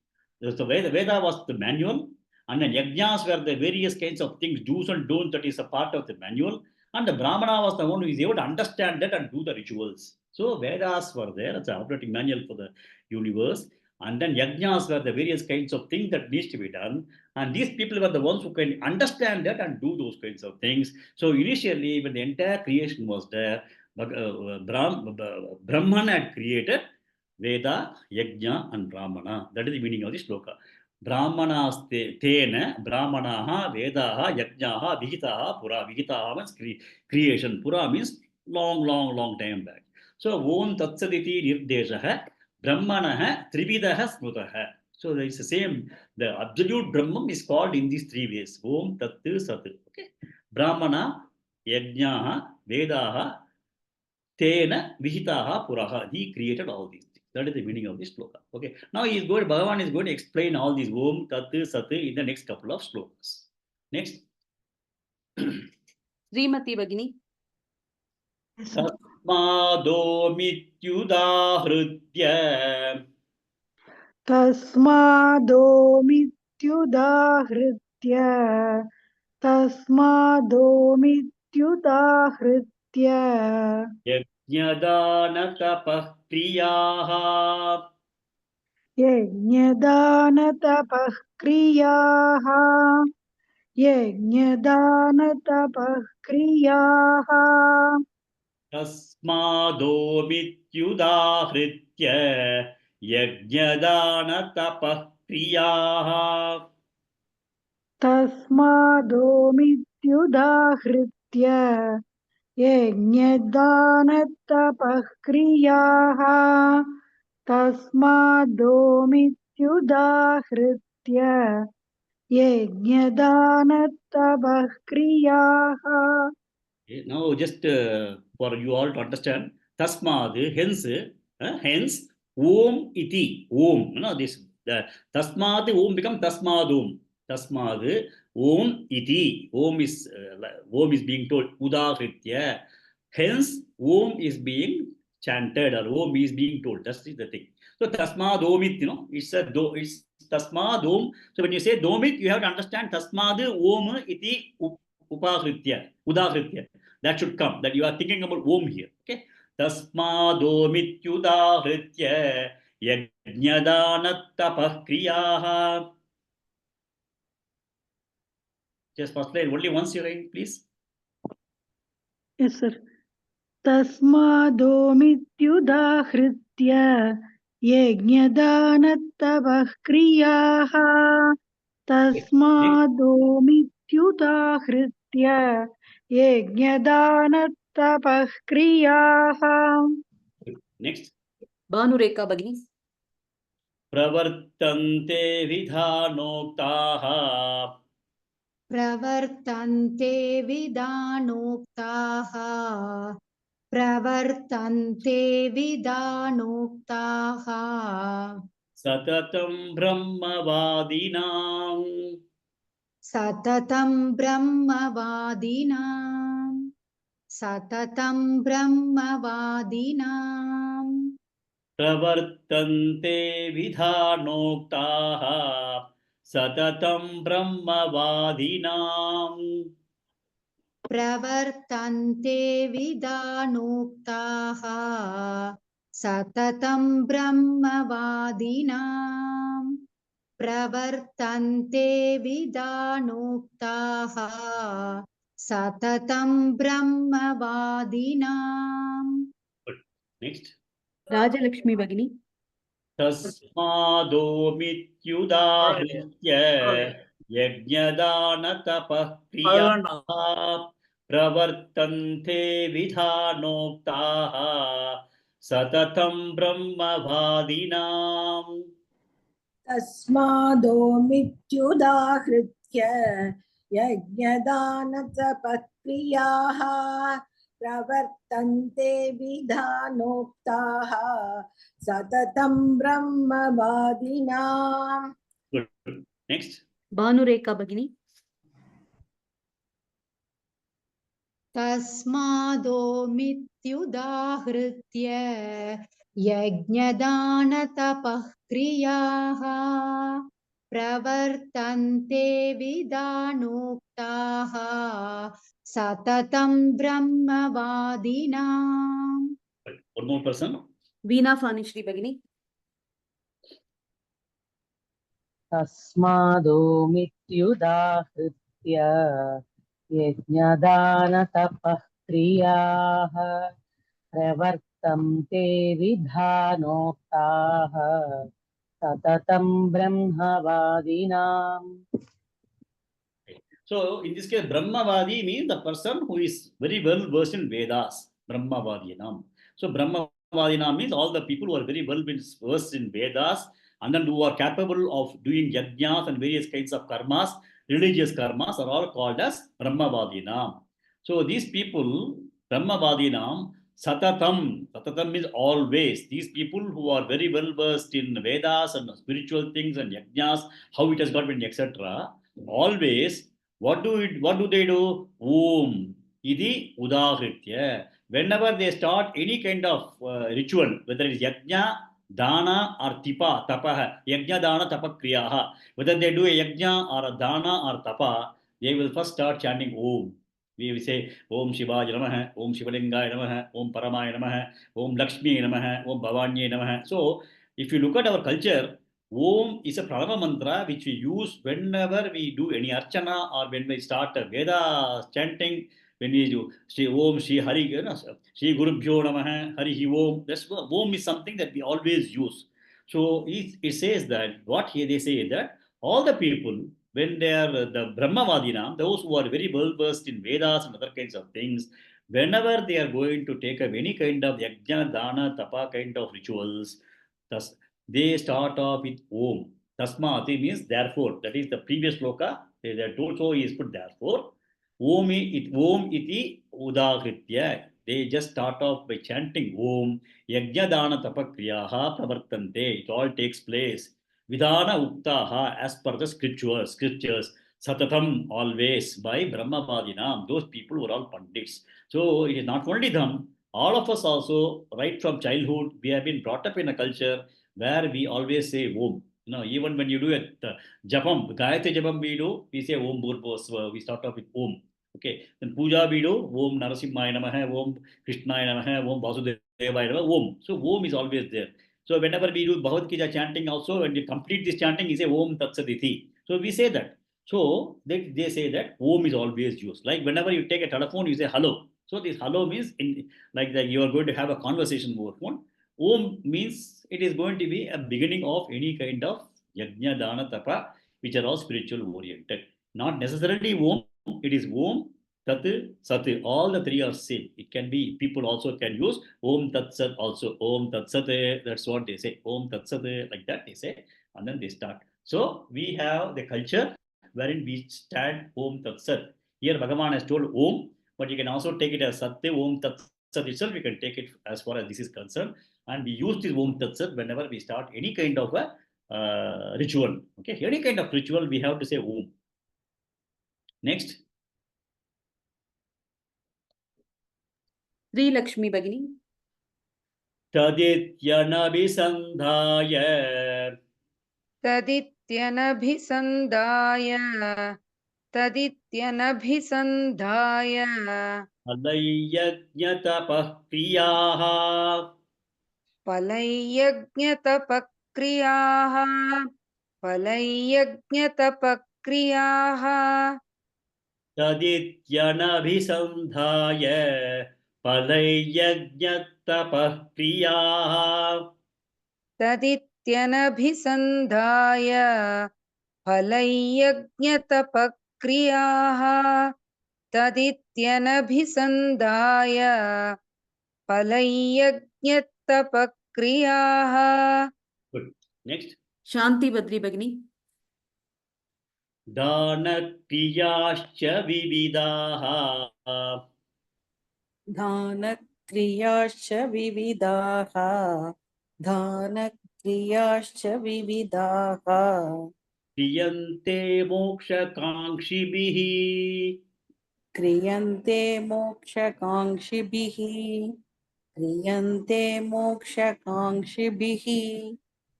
So Veda was the manual. And then yajnas were the various kinds of things, do's and don'ts, that is a part of the manual. And the Brahmana was the one who is able to understand that and do the rituals. So Vedas were there as an operating manual for the universe. And then yajnas were the various kinds of things that needs to be done. And these people were the ones who can understand that and do those kinds of things. So initially, when the entire creation was there, Brahman had created Veda, Yajna, and Brahmana. That is the meaning of this shloka. Brahmanas tena, Brahmanaha, Vedaha, Yajnaha, Vihitaha, Pura. Vihitaha means creation. Pura means long time back. So, Om Tatsaditi Nirdeshaha, Brahmanaha, Trividaha, Smutaha. So, it's the same. The absolute Brahman is called in these three ways. Om Tat Sat. Okay. Brahmana, Yajnaha, Vedaha, Tena, Vihitaha, Puraha. He created all these. That is the meaning of this sloka. Okay. Now Bhagavan is going to explain all these Om, Tat, Sat in the next couple of slokas. Next. Srimati Bhagini. Tasmadomityudahritya. Tasmadomityudahritya. Tasmadomityudahritya. Yajnadanatapah kriyaha. Yajnadanatapah kriyaha. Yajnadanatapah kriyaha. Tasmadomityudahritya. Yajnadanatapah kriyaha. Tasmadomityudahritya. Yajnadanatapah kriyaha. Tasmadomityudahritya. Yajnadanatapah kriyaha. Now, just for you all to understand, tasmad, hence, om iti, om. This the tasmad om become tasmadum. Tasmad om iti, om is being told udahritya. Hence, om is being chanted or om is being told. That's the thing. So tasmad omit, it's tasmad om. So when you say domit, you have to understand tasmad om iti udahritya. That should come. That you are thinking about Om here. Okay. Tasmadomityudahritya yajnadanatapah kriyaha. Just first line, only once you're in, please. Yes, sir. Tasmadomityudahritya yajnadanatapah kriyaha. Tasmadomityudahritya yajnadanatapah तपः क्रियाः Next. Bhanurekha भगिनी प्रवर्तन्ते विधानोक्ताः प्रवर्तन्ते विधानोक्ताः प्रवर्तन्ते विधानोक्ताः सततं ब्रह्मवादिनां सततं ब्रह्मवादिनां सततं ब्रह्मवादिनां प्रवर्तन्ते विधानोक्ताः सततं ब्रह्मवादिनां प्रवर्तन्ते विधानोक्ताः सततं ब्रह्मवादिनां प्रवर्तन्ते विधानोक्ताः सततं ब्रह्मवादिनां Next. राजलक्ष्मी भगिनी तस्मादोमित्युदाहृत्य यज्ञदानतपः क्रियाः प्रवर्तन्ते विधानोक्ताः सततं ब्रह्मवादिनाम् तस्मादोमित्युदाहृत्य यज्ञदानतपक्रियाः प्रवर्तन्ते विधानोक्ताः सततं ब्रह्मवादिनाम्. Good. Next. भानुरेखा भगिनी तस्मादोमित्युदाहृत्य यज्ञदानतपः क्रियाः प्रवर्तन्ते विधानोक्ताः सततं ब्रह्मवादिनाम्. One more person. वीणा फानिश्री भगिनी तस्मादोमित्युदाहृत्य यज्ञदानतपः क्रियाः प्रवर्तन्ते विधानोक्ताः सततं ब्रह्मवादिनाम्. So in this case, Brahmavadi means the person who is very well versed in Vedas. Brahmavadinam. So Brahmavadinam means all the people who are very well versed in Vedas and then who are capable of doing yajnas and various kinds of karmas, religious karmas are all called as Brahmavadinam. So these people, Brahmavadinam, Satatam. Satatam means always. These people who are very well versed in Vedas and spiritual things and yajnas, how it has got been, etc. Always, what do they do? Om iti udahritya. Whenever they start any kind of ritual, whether it is yajna, dana or tapah, yajna, dana, tapa, kriyaha, whether they do a yajna or a dana or tapa, they will first start chanting Om. We will say Om Shivaya Namaha, Om Shivalingaya Namaha, Om Paramaya Namaha, Om Lakshmi Namaha, Om Bhavanye Namaha. So, if you look at our culture, Om is a pranava mantra which we use whenever we do any archana or when we start a Veda chanting, when we do Shri Om, Shri Hari, Shri Gurubhyo Namaha, Hari Om. That's Om is something that we always use. So it says that what here they say is that all the people, when they are the Brahmavadina, those who are very well versed in Vedas and other kinds of things, whenever they are going to take up any kind of yajna, dana, tapa kind of rituals, thus they start off with Om. Tasmati means therefore. That is the previous sloka. They are told so is put therefore. Om iti udahritya. They just start off by chanting Om. Yajna dana tapakriyaha pravartante. It all takes place. Vidana uktaha as per the scriptures. Satatam always by Brahmavadinam. Those people were all pandits. So it is not only them. All of us also, right from childhood, we have been brought up in a culture where we always say Om. Even when you do a Japam, Gayatri Japam we do, we say Om Bhurbhuvasvaha, we start off with Om. Okay. Then Puja we do, Om Narasimhaya Namaha, Om Krishnaya Namaha, Om Vasudevaya Namaha, Om. So Om is always there. So whenever we do Bhagavad Gita chanting also, when we complete this chanting, we say Om Tat Saditi. So we say that. So they say that Om is always used. Like whenever you take a telephone, you say hello. So this hello means like that you are going to have a conversation over phone. Om means it is going to be a beginning of any kind of yajna, dana, tapa, which are all spiritual oriented. Not necessarily Om, it is Om Tat, Sat. All the three are same. It can be, people also can use Om Tat Sat also. Om Tat Sat. That's what they say. Om Tat Sat, like that they say. And then they start. So we have the culture wherein we stand Om Tat Sat. Here Bhagavan has told Om, but you can also take it as Sat, Om Tat Sat itself. You can take it as far as this is concerned. And we use this Om Tat Sat whenever we start any kind of a ritual. Okay, any kind of ritual, we have to say Om. Next. Sri Lakshmi Bhagini. तदित्यनभिसन्धाय तदित्यनभिसन्धाय तदित्यनभिसन्धाय अलय्यज्ञतपः क्रियाः फलैयज्ञतपक्रियाः फलैयज्ञतपक्रियाः तदित्यनभिसन्धाय फलय्यज्ञतपः क्रियाः तदित्यनभिसन्धाय फलैयज्ञतपक्रियाः तदित्यनभिसन्धाय फलैयज्ञतपक्रियाः. Good. Next. Shanti Badri Bhagini. दानक्रियाश्च विविधाः दानक्रियाश्च विविधाः दानक्रियाश्च विविधाः क्रियन्ते मोक्षकाङ्क्षिभिः क्रियन्ते मोक्षकाङ्क्षिभिः क्रियन्ते मोक्षकाङ्क्षिभिः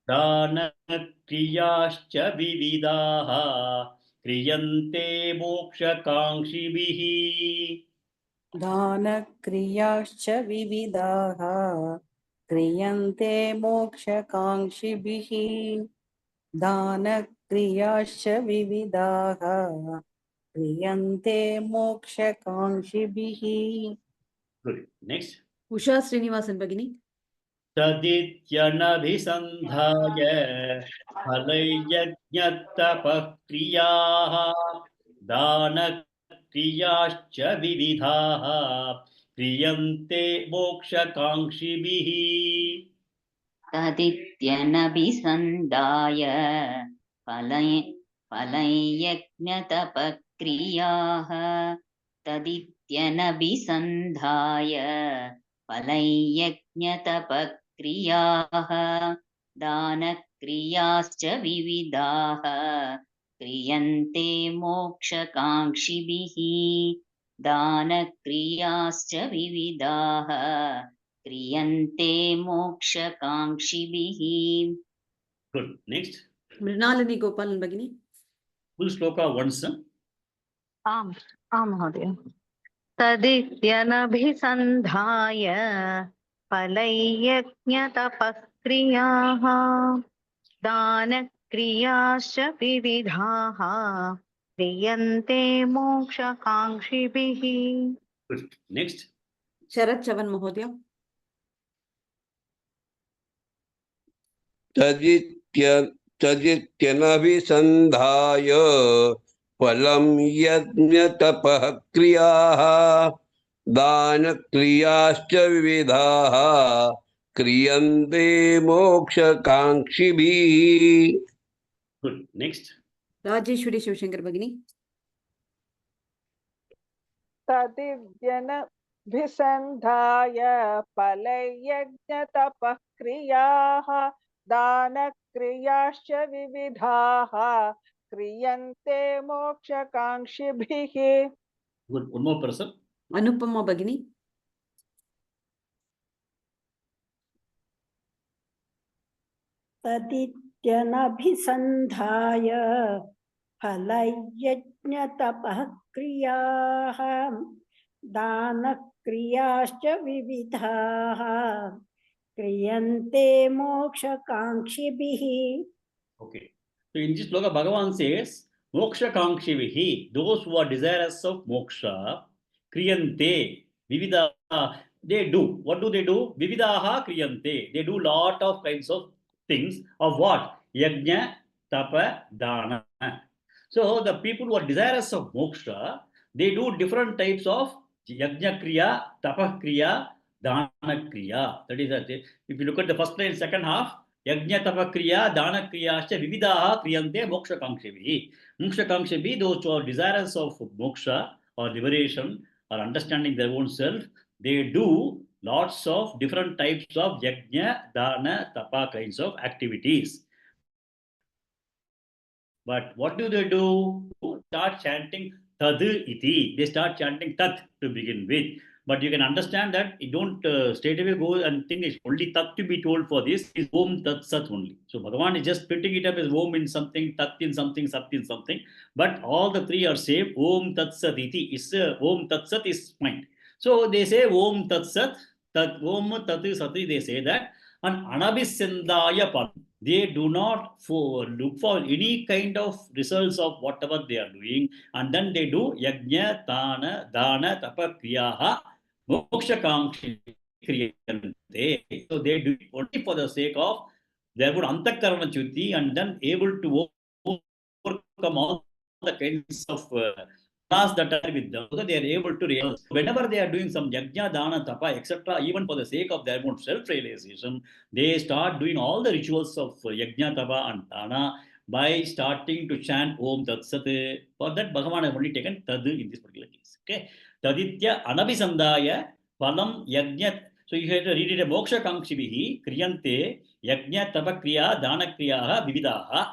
दानक्रियाश्च विविधाः क्रियन्ते मोक्षकाङ्क्षिभिः दानक्रियाश्च विविधाः क्रियन्ते मोक्षकाङ्क्षिभिः दानक्रियाश्च विविधाः क्रियन्ते मोक्षकाङ्क्षिभिः. Good. Next. Usha Srinivasan Bhagini. तदित्यनभिसन्धाय फलयज्ञतपः क्रियाः दानक्रियाश्च विविधाः क्रियन्ते मोक्षकाङ्क्षिभिः तदित्यनभिसन्धाय फलयज्ञतपक्रियाः तदित्यनभिसन्धाय फलयज्ञतपक्रियाः दानक्रियाश्च विविधाः क्रियन्ते मोक्षकाङ्क्षिभिः दानक्रियाश्च विविधाः क्रियन्ते मोक्षकाङ्क्षिभिः. Good. Next. Mrinalini Gopalan Bhagini. Full sloka once. आम् आम् महोदय. तदित्यनभिसन्धाय फलैयज्ञतपक्रियाः दानक्रियाश्च विविधाः क्रियन्ते मोक्षकाङ्क्षिभिः. Good. Next. Sharat Chavan Mahodaya. तदित्यनभिसन्धाय फलं यज्ञतपः क्रियाः दानक्रियाश्च विविधाः क्रियन्ते मोक्षकाङ्क्षिभिः. Good. Next. Rajeshwari Shivshankar Bhagini. तदिव्यनभिसन्धाय फलयज्ञतपः क्रियाः दानक्रियाश्च विविधाः क्रियन्ते मोक्षकाङ्क्षिभिः. Good. One more person. Anupama Bhagini. तदित्यनभिसन्धाय फलयज्ञतपः क्रियाः दानक्रियाश्च विविधाः क्रियन्ते मोक्षकाङ्क्षिभिः. Okay. So in this sloka, Bhagavan says, Moksha Kangshivihi, those who are desirous of moksha, Kriyante, Vivida, they do. What do they do? Vividaha Kriyante. They do lot of kinds of things of what? Yajna, Tapa, Dana. So the people who are desirous of moksha, they do different types of yajna kriya, tapah kriya, dana kriya. That is, if you look at the first line, second half, yajna tapah kriya, dana kriya, vividaha kriyante moksha kangshivi. Moksha kangshivi, those who are desirous of moksha or liberation or understanding their own self, they do lots of different types of yajna, dana, tapa kinds of activities. But what do? Start chanting tad iti. They start chanting tat to begin with. But you can understand that you don't straight away go and think it's only tat to be told for this is om tat sat only. So Bhagavan is just splitting it up as om in something, tat in something, sat in something. But all the three are same. Om tat sat iti is om tat sat is fine. So they say om tat sat, tat om tat sati. They say that an anabhisendaya padam. They do not look for any kind of results of whatever they are doing, and then they do yajna, dana, tapa, kriyaha, moksha kankshi kriyante. So they do it only for the sake of their good antakarana chuti, and then able to overcome all the kinds of that are with them, so they are able to realize. Whenever they are doing some yajna, dana, tapa, etc., even for the sake of their own self-realization, they start doing all the rituals of yajna, tapa, and dana by starting to chant Om Tat Sat. For that, Bhagavan has only taken Tad in this particular case. Okay, Taditya Anabhisandaya Palam Yajna. So you have to read it. Moksha Kangshibihi Kriyante Yajna Tapa Kriya Dana Kriyaha Vividaha.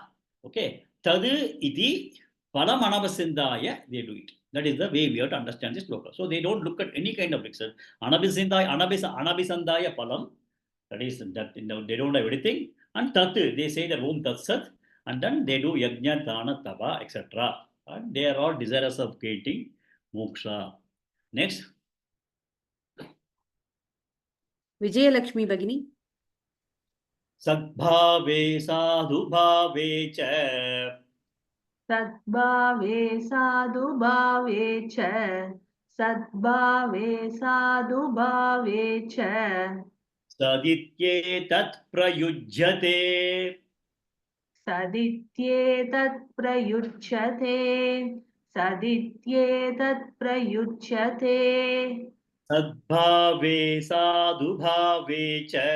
Okay, Tad iti Palam Anabhisandaya, they do it. That is the way we have to understand this sloka. So they don't look at any kind of result. Anabhisandaya Palam, that is that they don't have anything. And Tat, they say that Om Tat Sat, and then they do Yajna, Dana, Tapa, etc. And they are all desirous of getting moksha. Next. Vijayalakshmi Bhagini. Sadbhave sadhubhave cha. Sadbhave sadhubhave cha. Sadbhave sadhubhave cha. Sadityetat prayujyate. Sadityetat prayujyate. Sadityetat prayujyate. Sadbhave sadhubhave cha.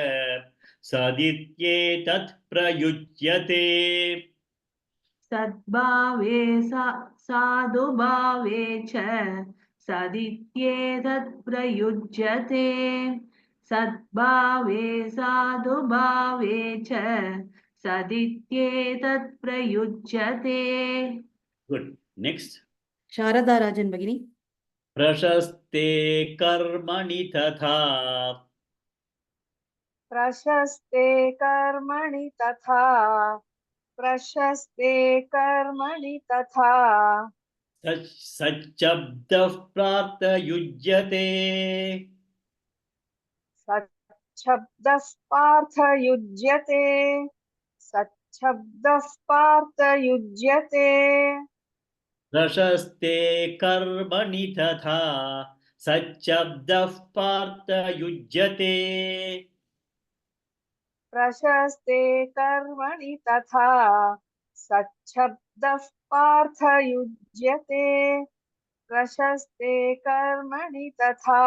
Sadityetat prayujyate. Sadbhave sadhubhave cha. Sadityetat prayujyate. Sadbhave sadhubhave cha. Sadityetat prayujyate. Good. Next. Sharada Rajan Bhagini. Prashaste karmani tatha. प्रशस्ते कर्मणि तथा प्रशस्ते कर्मणि तथा Sachabdah prarthayujyate. सच्छब्दः पार्थयुज्यते सच्छब्दः पार्थयुज्यते Prashaste karmani tatha. Sachabdah prarthayujyate. प्रशस्ते कर्मणि तथा सच्छब्दः पार्थयुज्यते प्रशस्ते कर्मणि तथा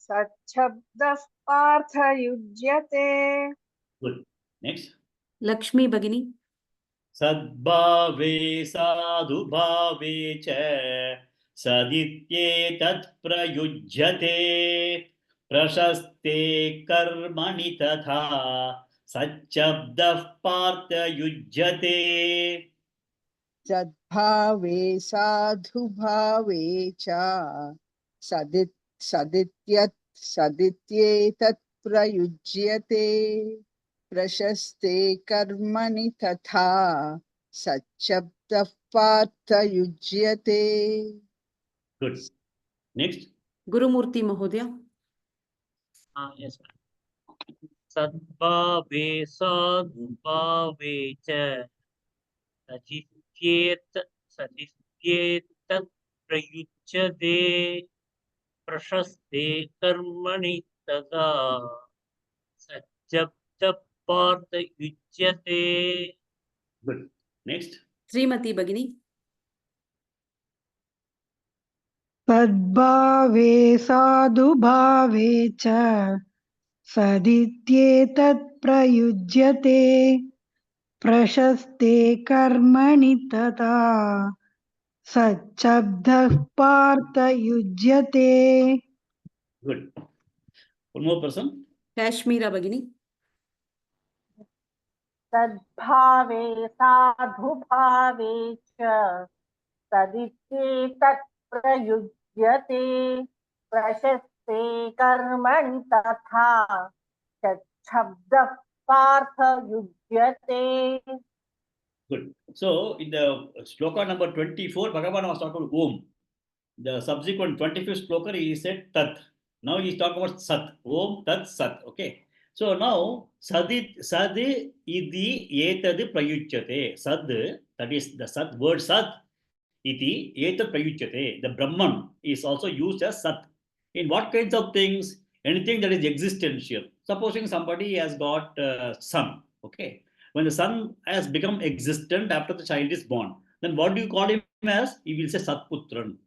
सच्छब्दः पार्थयुज्यते. Good. Next. Lakshmi Bhagini. Sadbhave sadhubhave cha. Sadityetat prayujyate. Prashaste karmani tatha. Sachabdah parthayujyate. Sadbhave sadhubhave cha sadityetat prayujyate prashaste karmani tatha sachabdah parthayujyate. Good. Next. Gurumurthy Mahodaya. Yes, ma'am. Sadbhave sadhubhave cha. Sadityetat prayujyate. Prashaste karmani tata. Sachabda parthayujyate. Good. Next. Srimati Bhagini. सद्भावे साधुभावे च सदित्येतत् प्रयुज्यते प्रशस्ते कर्मणि तथा सच्छब्दः पार्थ युज्यते. Good. One more person. Kashmira Bhagini. सद्भावे साधुभावे च सदित्येतत् प्रयुज्यते प्रशस्ते कर्मणि तथा शब्दः पार्थ युज्यते. Good. So in the sloka number 24, Bhagavan was talking about Om. The subsequent 25th sloka, he said Tat. Now he's talking about Sat. Om Tat Sat. Okay. So now Sadi Idi Etad Prayuchyate. Sad, that is the Sat word Sat. Iti Etad Prayuchyate. The Brahman is also used as Sat. In what kinds of things? Anything that is existential. Supposing somebody has got son. Okay. When the son has become existent after the child is born, then what do you call him as? He will say Satputran.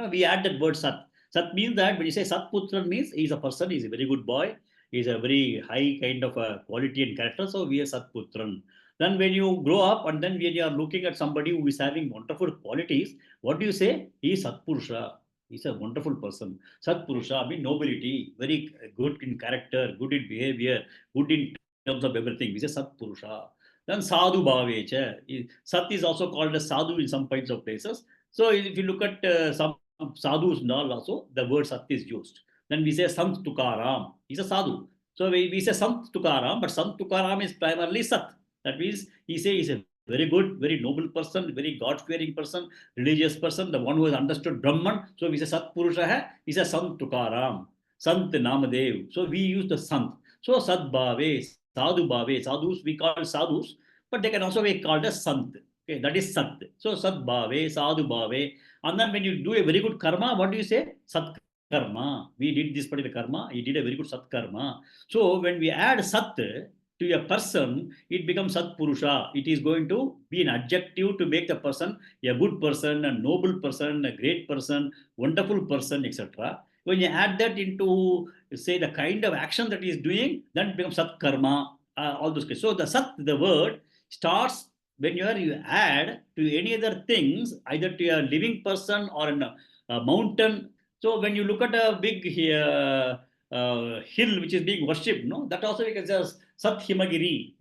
We add that word Sat. Sat means that when you say Satputran means he is a person, he is a very good boy, he is a very high kind of a quality and character, so we are Satputran. Then when you grow up and then when you are looking at somebody who is having wonderful qualities, what do you say? He is Satpurusha. He is a wonderful person. Satpurusha means nobility, very good in character, good in behavior, good in terms of everything. We say Satpurusha. Then Sadhu Bhavecha. Sat is also called as Sadhu in some kinds of places. So if you look at some sadhus and all also, the word Sat is used. Then we say Sant Tukaram. He's a sadhu. So we say Sant Tukaram, but Sant Tukaram is primarily Sat. That means he's a very good, very noble person, very God-fearing person, religious person, the one who has understood Brahman. So we say Sat Purusha hai, he says Sant Tukaram, Sant Namadev. So we use the Sant. So Sadbhave, Sadhu Bhave, sadhus we call sadhus, but they can also be called as Sant. Okay, that is Sat. So Sadbhave, Sadhu Bhave. And then when you do a very good karma, what do you say? Sat karma. We did this particular karma, he did a very good Sat karma. So when we add Sat to a person, it becomes Satpurusha. It is going to be an adjective to make the person a good person, a noble person, a great person, wonderful person, etc. When you add that into, say, the kind of action that he is doing, then it becomes Sat karma, all those cases. So the Sat, the word, starts when you add to any other things, either to a living person or a mountain. So when you look at a big hill which is being worshipped, that also we can say Sat Himagiri,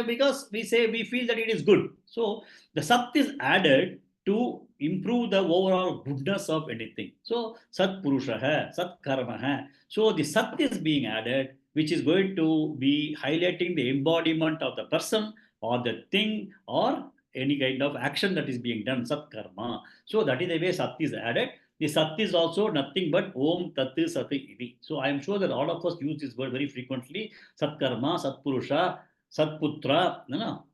because we feel that it is good. So the Sat is added to improve the overall goodness of anything. So Sat Purusha hai, Sat Karma hai. So the Sat is being added, which is going to be highlighting the embodiment of the person or the thing or any kind of action that is being done, Sat Karma. So that is the way Sat is added. The Sat is also nothing but Om Tat Sat Iti. So I am sure that all of us use this word very frequently. Sat Karma, Sat Purusha, Sat Putra.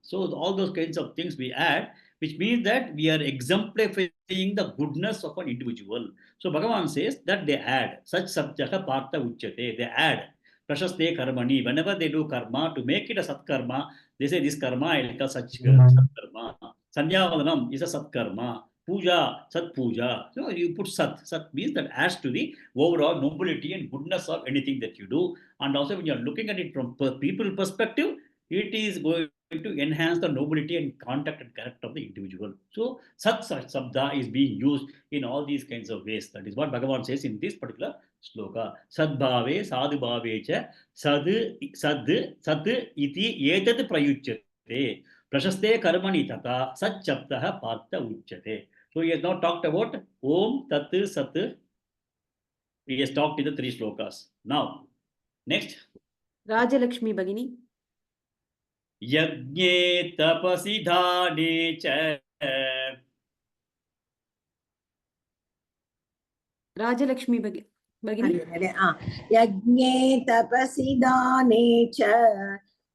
So all those kinds of things we add, which means that we are exemplifying the goodness of an individual. So Bhagavan says that they add. Such Sabjaka Partha Uchyate. They add. Prashaste Karmani. Whenever they do karma, to make it a Sat Karma, they say this karma I will call such Sat Karma. Sandhyavandanam is a Sat Karma. Puja, Sat Puja. So you put Sat. Sat means that adds to the overall nobility and goodness of anything that you do. And also when you're looking at it from people perspective, it is going to enhance the nobility and contact and character of the individual. So Sat Sabda is being used in all these kinds of ways. That is what Bhagavan says in this particular sloka. Sadbhave, Sadhubhave cha, Sad iti etad prayuchyate. Prashaste karmani tata, Sat Chabdaha Partha Uchyate. So he has now talked about Om, Tat, Sat. He has talked in the 3 slokas. Now, next. Rajalakshmi Bhagini. Yajne tapasi dhane cha. Rajalakshmi Bhagini. यज्ञे तपसि दाने च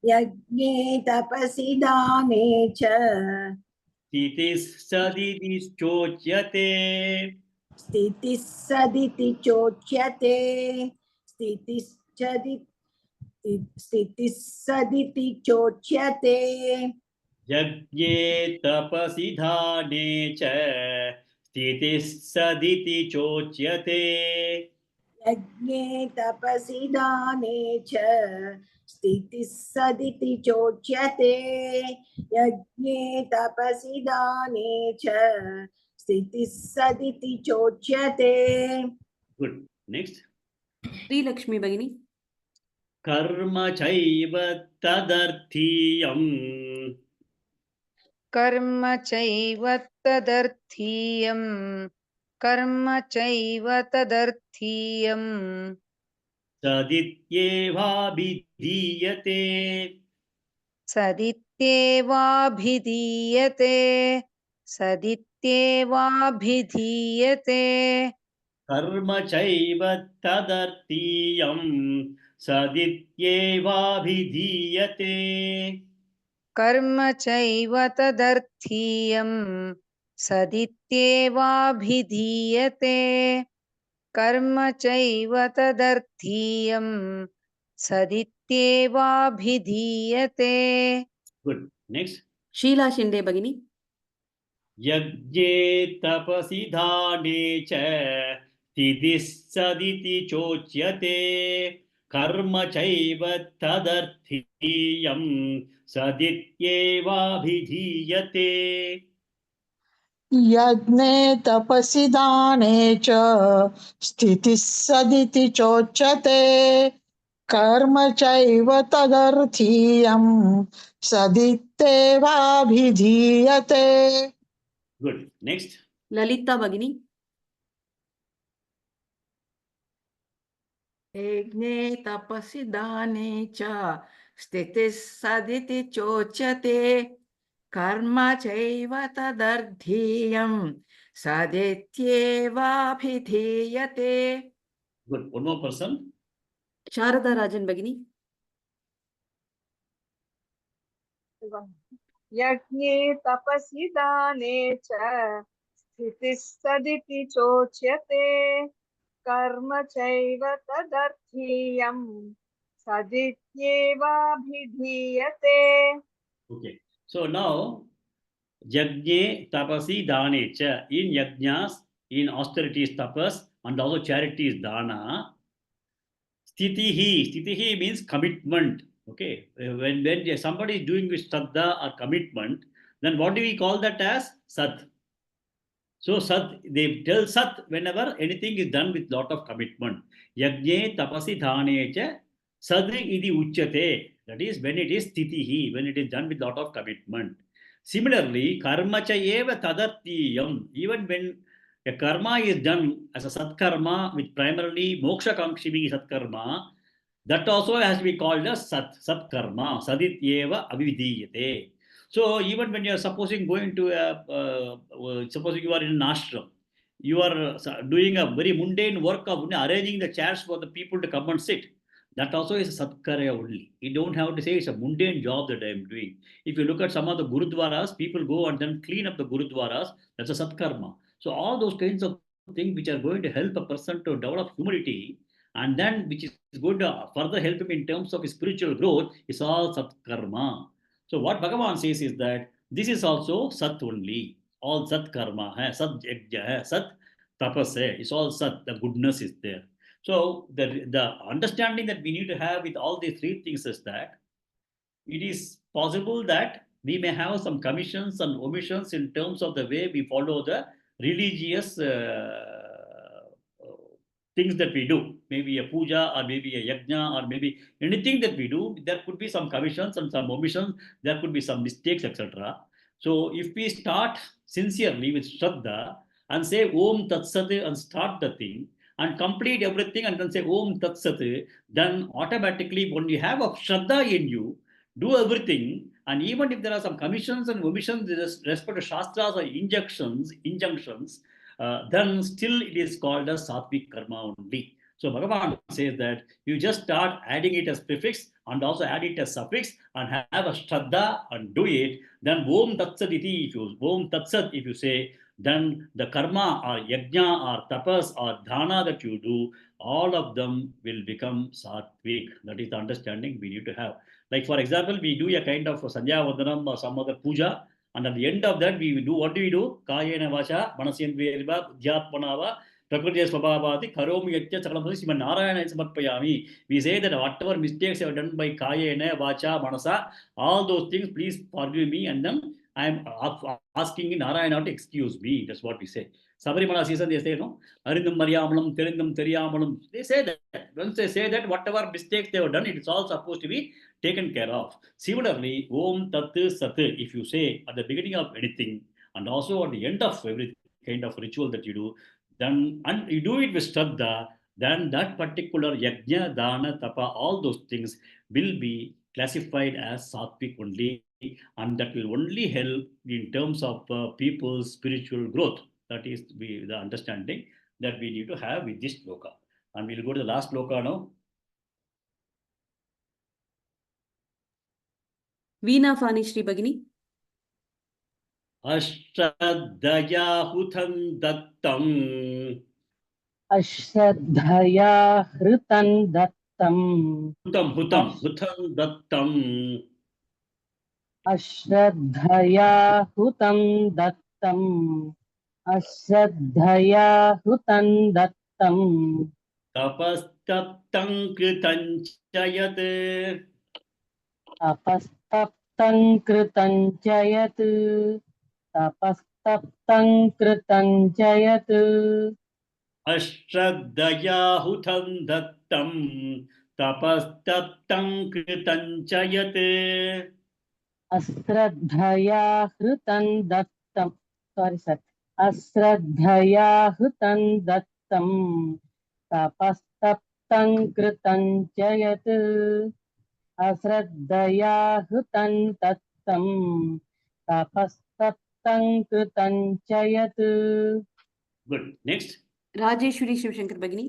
यज्ञे तपसि दाने च Titis sadidis chocyate. स्थितिः सदिति चोच्यते स्थितिः सदिति चोच्यते Yajne tapasi dhane cha. स्थितिः सदिति चोच्यते यज्ञे तपसि दाने च स्थितिः सदिति चोच्यते यज्ञे तपसि दाने च स्थितिः सदिति चोच्यते Good. Next. श्रीलक्ष्मी भगिनी कर्म चैव तदर्थीयम् कर्म चैव तदर्थीयम् कर्म चैव तदर्थीयम् सदित्येवाभिधीयते सदित्येवाभिधीयते सदित्येवाभिधीयते कर्म चैव तदर्थीयम् सदित्येवाभिधीयते कर्म चैव तदर्थीयम् सदित्येवाभिधीयते कर्म चैव तदर्थीयम् सदित्येवाभिधीयते Good. Next. शीला शिंदे भगिनी यज्ञे तपसि दाने च स्थितिः सदिति चोच्यते कर्म चैव तदर्थीयम् सदित्येवाभिधीयते यज्ञे तपसि दाने च स्थितिः सदिति चोच्यते कर्म चैव तदर्थीयं सदित्येवाभिधीयते Good. Next. ललिता भगिनी यज्ञे तपसि दाने च स्थितिः सदिति चोच्यते कर्म चैव तदर्थीयं सदित्येवाभिधीयते Good. One more person. Sharda राजन भगिनी यज्ञे तपसि दाने च स्थितिः सदिति चोच्यते कर्म चैव तदर्थीयं सदित्येवाभिधीयते Okay. So now, yajne tapasi dane cha. In yajnas, in austerity is tapas, and also charity is dana. Sthitihi means commitment. Okay. When somebody is doing with shraddha or commitment, then what do we call that as? Sat. So Sat, they tell Sat whenever anything is done with lot of commitment. Yajne tapasi dhane cha sadri idi uchyate. That is when it is stitihi, when it is done with lot of commitment. Similarly, karma cha eva tadartiyam. Even when a karma is done as a sat karma, which primarily moksha kamkshivi sat karma, that also has to be called as sat karma. Sadit eva avidiyate. So even when you are supposing going to supposing you are in an ashram, you are doing a very mundane work of arranging the chairs for the people to come and sit. That also is a satkarya only. You don't have to say it's a mundane job that I am doing. If you look at some of the gurudwaras, people go and then clean up the gurudwaras. That's a satkarma. So all those kinds of things which are going to help a person to develop humility and then which is going to further help him in terms of his spiritual growth is all satkarma. So what Bhagavan says is that this is also Sat only. All Sat karma, Sat yajna, Sat tapas, it's all Sat, the goodness is there. So the understanding that we need to have with all these three things is that it is possible that we may have some commissions and omissions in terms of the way we follow the religious things that we do. Maybe a puja or maybe a yajna or maybe anything that we do, there could be some commissions and some omissions, there could be some mistakes, etc. So if we start sincerely with Shraddha and say Om Tat Sat and start the thing and complete everything and then say Om Tat Sat, then automatically when you have a Shraddha in you, do everything, and even if there are some commissions and omissions with respect to Shastras or injunctions, then still it is called as sattvic karma only. So Bhagavan says that you just start adding it as prefix and also add it as suffix and have a shraddha and do it. Then Om Tatsat iti, if you Om Tatsat, if you say, then the karma or yajna or tapas or dana that you do, all of them will become sattvic. That is the understanding we need to have. Like for example, we do a kind of Sandhya Vandanam or some other puja, And at the end of that, we do, what do we do? Kayena vacha, manasyendrava, dhyatmanava, prakriti swabhavati, karomi yatya sakalamasi, siman narayana samarpayami. We say that whatever mistakes are done by Kayena, vacha, manasa, all those things, please forgive me, and then I am asking Narayana to excuse me. That's what we say. Sabarimala season, they say, no, Arindam Mariamalam, Terindam Teriamalam. They say that. Once they say that, whatever mistakes they have done, it's all supposed to be taken care of. Similarly, Om Tat Sat, if you say at the beginning of anything and also at the end of every kind of ritual that you do, then and you do it with Shraddha, then that particular Yajna, Dana, Tapa, all those things will be classified as Sattvic only, and that will only help in terms of people's spiritual growth. That is the understanding that we need to have with this sloka. And we'll go to the last sloka now. Veena Fani Shri Bhagini. Ashraddhaya hutam dattam. Ashraddhaya hritam dattam. Hutam dattam. Ashraddhaya hutam dattam. Ashraddhaya hutam dattam. Tapastaptam kritanchayat. Tapastaptam kritam chayat. Tapastaptam kritam chayat. Ashraddhaya hutam dattam. Tapastaptam kritanchayat. Ashraddhaya hritam dattam. Sorry, sir. Ashraddhaya hritam dattam. Tapastaptam kritam chayat. Ashraddhaya hritam dattam. Tapastaptam kritam chayat. Good. Next. Rajeshwari Shivshankar Bhagini.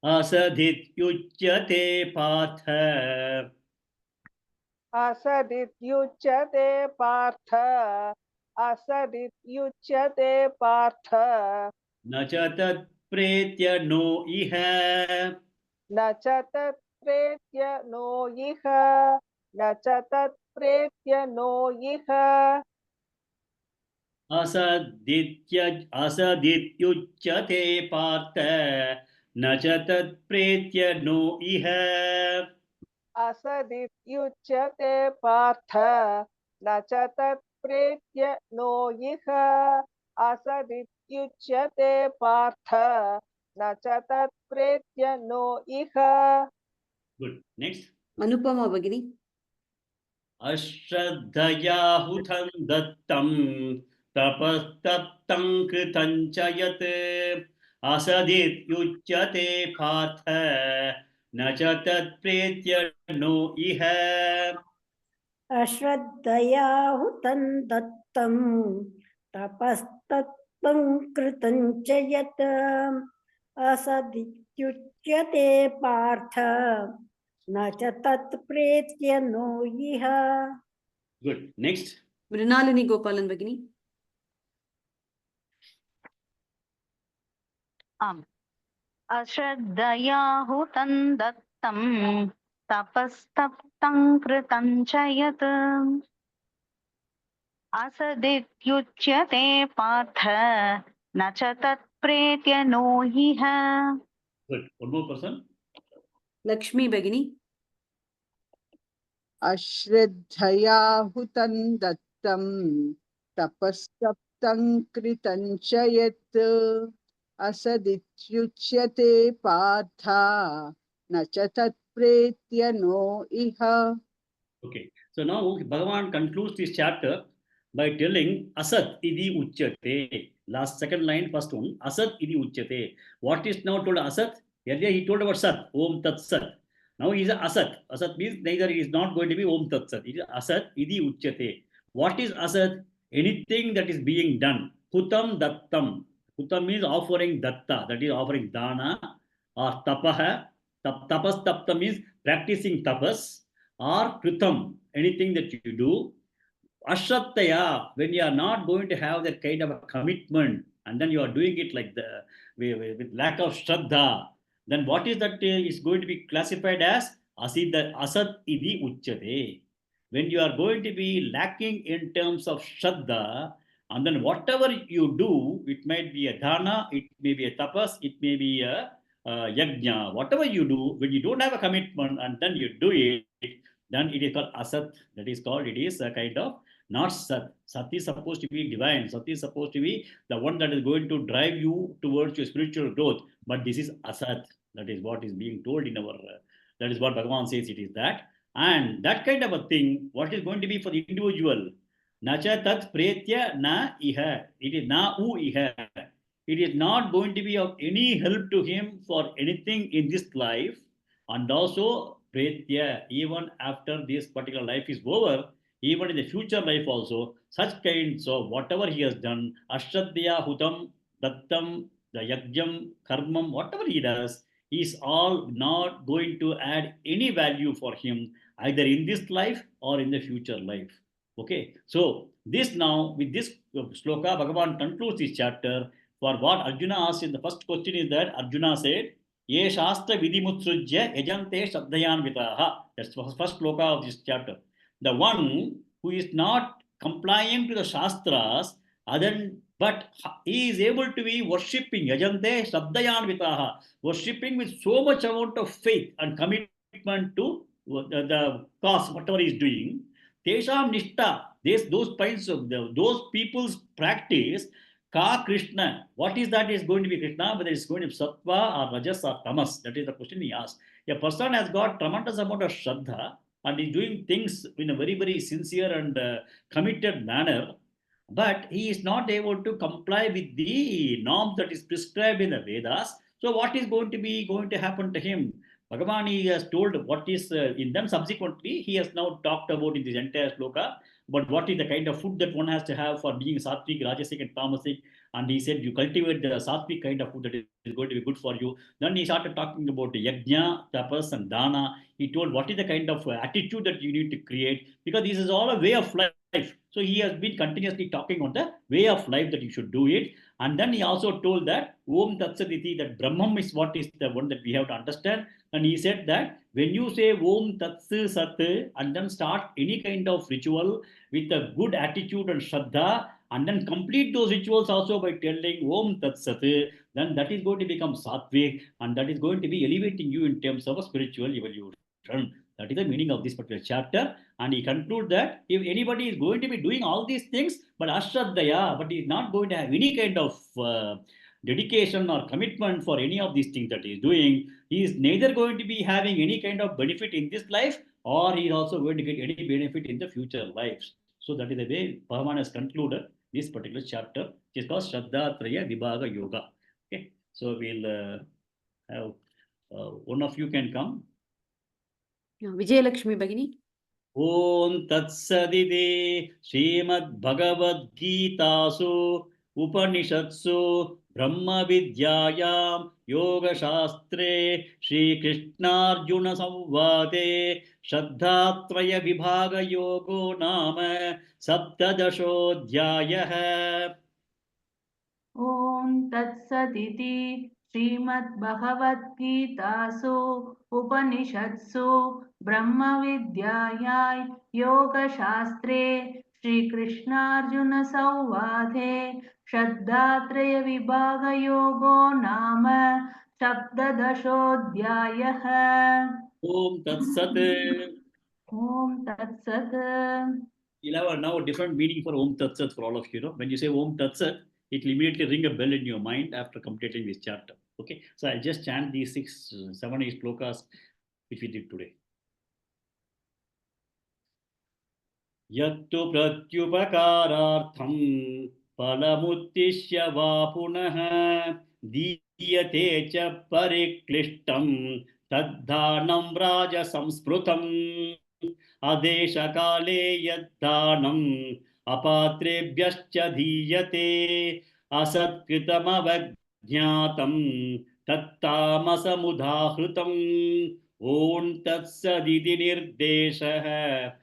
Asadhityuchyate patha. असदित्युच्यते Partha असदित्युच्यते Partha न च तत्प्रेत्य no इह. न च तत्प्रेत्य no इह न च तत्प्रेत्य no इह असदित्युच्यते पार्थ न च तत्प्रेत्य नो इह. असदित्युच्यते पार्थ न च तत्प्रेत्य नो इह असदित्युच्यते पार्थ न च तत्प्रेत्य नो इह. Good. Next. Anupama Bhagini. Ashraddhaya hutam dattam. Tapastaptam kritam chayat. Asadityuchyate partha. Na cha tatpretya no iha. अश्रद्धया हुतं दत्तं तपस्तत्त्वं कृतं च यत् असदित्युच्यते पार्थ न च तत्प्रेत्य नो इह. Good. Next. Mrinalini Gopalan Bhagini. अश्रद्धया हुतं दत्तं तपस्तप्तं कृतं च यत् असदित्युच्यते पार्थ न च तत्प्रेत्य नो ह्यः. Good. One more person. Lakshmi Bhagini. अश्रद्धया हुतं दत्तं तपस्तप्तं कृतं च यत् असदित्युच्यते पार्थ न च तत्प्रेत्य नो इह. Okay. So now Bhagavan concludes this chapter by telling Asat idi uchyate. Last second line, first one. Asat idi uchyate. What is now told Asat? Earlier he told about Sat. Om Tat Sat. Now he is a Asat. Asat means neither he is not going to be Om Tat Sat. It is Asat idi uchyate. What is Asat? Anything that is being done. Hutam dattam. Hutam means offering datta. That is offering dana or tapaha. Tapas tapta means practicing tapas. Or kritam, anything that you do. Ashrattaya, when you are not going to have that kind of a commitment, and then you are doing it like with lack of shraddha, then what is that is going to be classified as asat idi uchyate. when you are going to be lacking in terms of Shraddha, and then whatever you do, it might be a dana, it may be a tapas, it may be a yajna, whatever you do, when you don't have a commitment and then you do it, then it is called asat. That is called, it is a kind of not sat. Sat is supposed to be divine. Sat is supposed to be the one that is going to drive you towards your spiritual growth. But this is asat. That is what is being told in our, that is what Bhagavan says it is that. And that kind of a thing, what is going to be for the individual? Nacha tat pretya na iha. It is na u iha. It is not going to be of any help to him for anything in this life. And also, pretya, even after this particular life is over, even in the future life also, such kinds of whatever he has done, ashradhya hutam, dattam, the yajnam, karmam, whatever he does, is all not going to add any value for him either in this life or in the future life. Okay, so this now with this sloka, Bhagavan concludes this chapter. For what Arjuna asked in the first question is that Arjuna said, Ye Shastra Vidimutsujya Yajante Shadhayan Vitaha. That's the first sloka of this chapter. The one who is not complying to the Shastras, but he is able to be worshipping Yajante Shadhayan Vitaha, worshipping with so much amount of faith and commitment to the cause, whatever he is doing. Tesham Nishta, those kinds of those people's practice. Ka Krishna, what is that is going to be Krishna, whether it's going to be Sattva or Rajas or Tamas? That is the question he asked. A person has got tremendous amount of Shraddha and is doing things in a very, very sincere and committed manner, but he is not able to comply with the norms that is prescribed in the Vedas. So what is going to happen to him? Bhagavan, he has told what is in them. Subsequently, he has now talked about in this entire sloka, but what is the kind of food that one has to have for being sattvic, rajasic, and tamasic. And he said, you cultivate the sattvic kind of food that is going to be good for you. Then he started talking about yajna, tapas, and dana. He told what is the kind of attitude that you need to create, because this is all a way of life. So he has been continuously talking on the way of life that you should do it. And then he also told that Om Tat Sat Iti, that Brahman is what is the one that we have to understand. And he said that when you say Om Tat Sat and then start any kind of ritual with a good attitude and Shraddha, and then complete those rituals also by telling Om Tat Sat, then that is going to become Sattvic, and that is going to be elevating you in terms of a spiritual evolution. That is the meaning of this particular chapter. And he concludes that if anybody is going to be doing all these things, but Ashraddhaya, but he is not going to have any kind of dedication or commitment for any of these things that he is doing, he is neither going to be having any kind of benefit in this life, or he is also going to get any benefit in the future lives. So that is the way Bhagavan has concluded this particular chapter, which is called Shraddha Traya Vibhaga Yoga. Okay, so we'll have one of you can come. Vijayalakshmi Bhagini. Om Tatsadide Shrimad Bhagavad Gitasu Upanishatsu Brahma Vidyayam Yoga Shastre Shri Krishnarjuna Samvade Shraddhatraya Vibhaga Yogo Nama Saptadashodhyayah. Om Tatsatiti Shrimad Bhagavad Gitasu Upanishatsu Brahma Vidyayai Yoga Shastre Shri Krishnarjuna Sauvade Shraddhatraya Vibhaga Yogo Nama Saptadashodhyayah. Om Tatsat. Om Tatsat. You'll have now a different meaning for Om Tat Sat for all of you. When you say Om Tat Sat, it will immediately ring a bell in your mind after completing this chapter. Okay, so I'll just chant these 7, 8 slokas which we did today. Yattu pratyupakarartham palamuttishya va punaha diyate cha pariklishtam taddhanam raja samsprutam adesha kale yaddanam apatrebhyascha diyate asatkritam avajñatam tattamasamudahrutam Om tatsaditi nirdeshah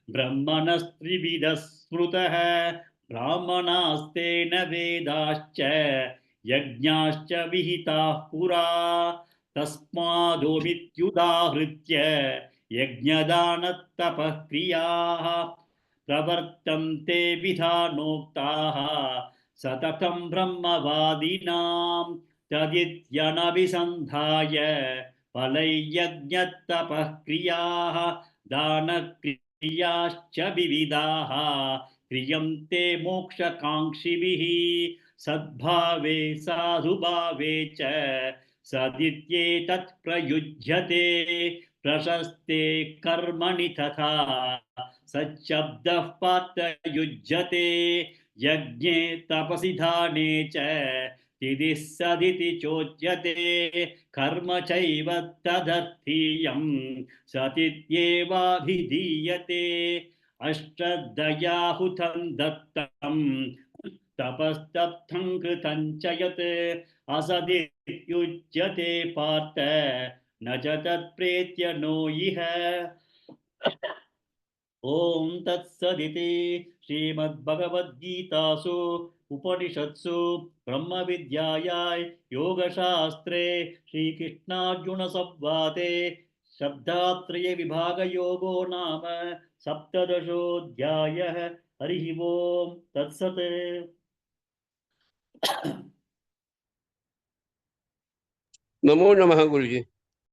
Brahmanastrividas smrutah Brahmanastena vedascha Yajñascha vihitah pura Tasmadomityudahritya यज्ञदानतपः क्रियाः प्रवर्तन्ते विधानोक्ताः सततं ब्रह्मवादिनां तदित्यनभिसन्धाय फलैर्यज्ञतपः क्रियाः दानक्रियाश्च विविधाः क्रियन्ते मोक्षकाङ्क्षिभिः सद्भावे साधुभावे च सदित्येतत् प्रयुज्यते प्रशस्ते कर्मणि तथा सच्छब्दः पार्थयुज्यते यज्ञे तपसि दाने च तिदिः सदिति चोच्यते कर्म चैव तदर्थीयं सतीत्येवाभिधीयते अष्टदयाहुतं दत्तं तपस्तप्तं कृतं च यत् असदित्युच्यते पार्थ न च तत्प्रेत्य नो इह ॐ तत्सदिति श्रीमद्भगवद्गीतासु उपनिषत्सु ब्रह्मविद्यायां योगशास्त्रे श्रीकृष्णार्जुनसंवादे शब्दात्रयविभागयोगो नाम सप्तदशोऽध्यायः हरिः ओं तत्सत् नमो नमः गुरुजी।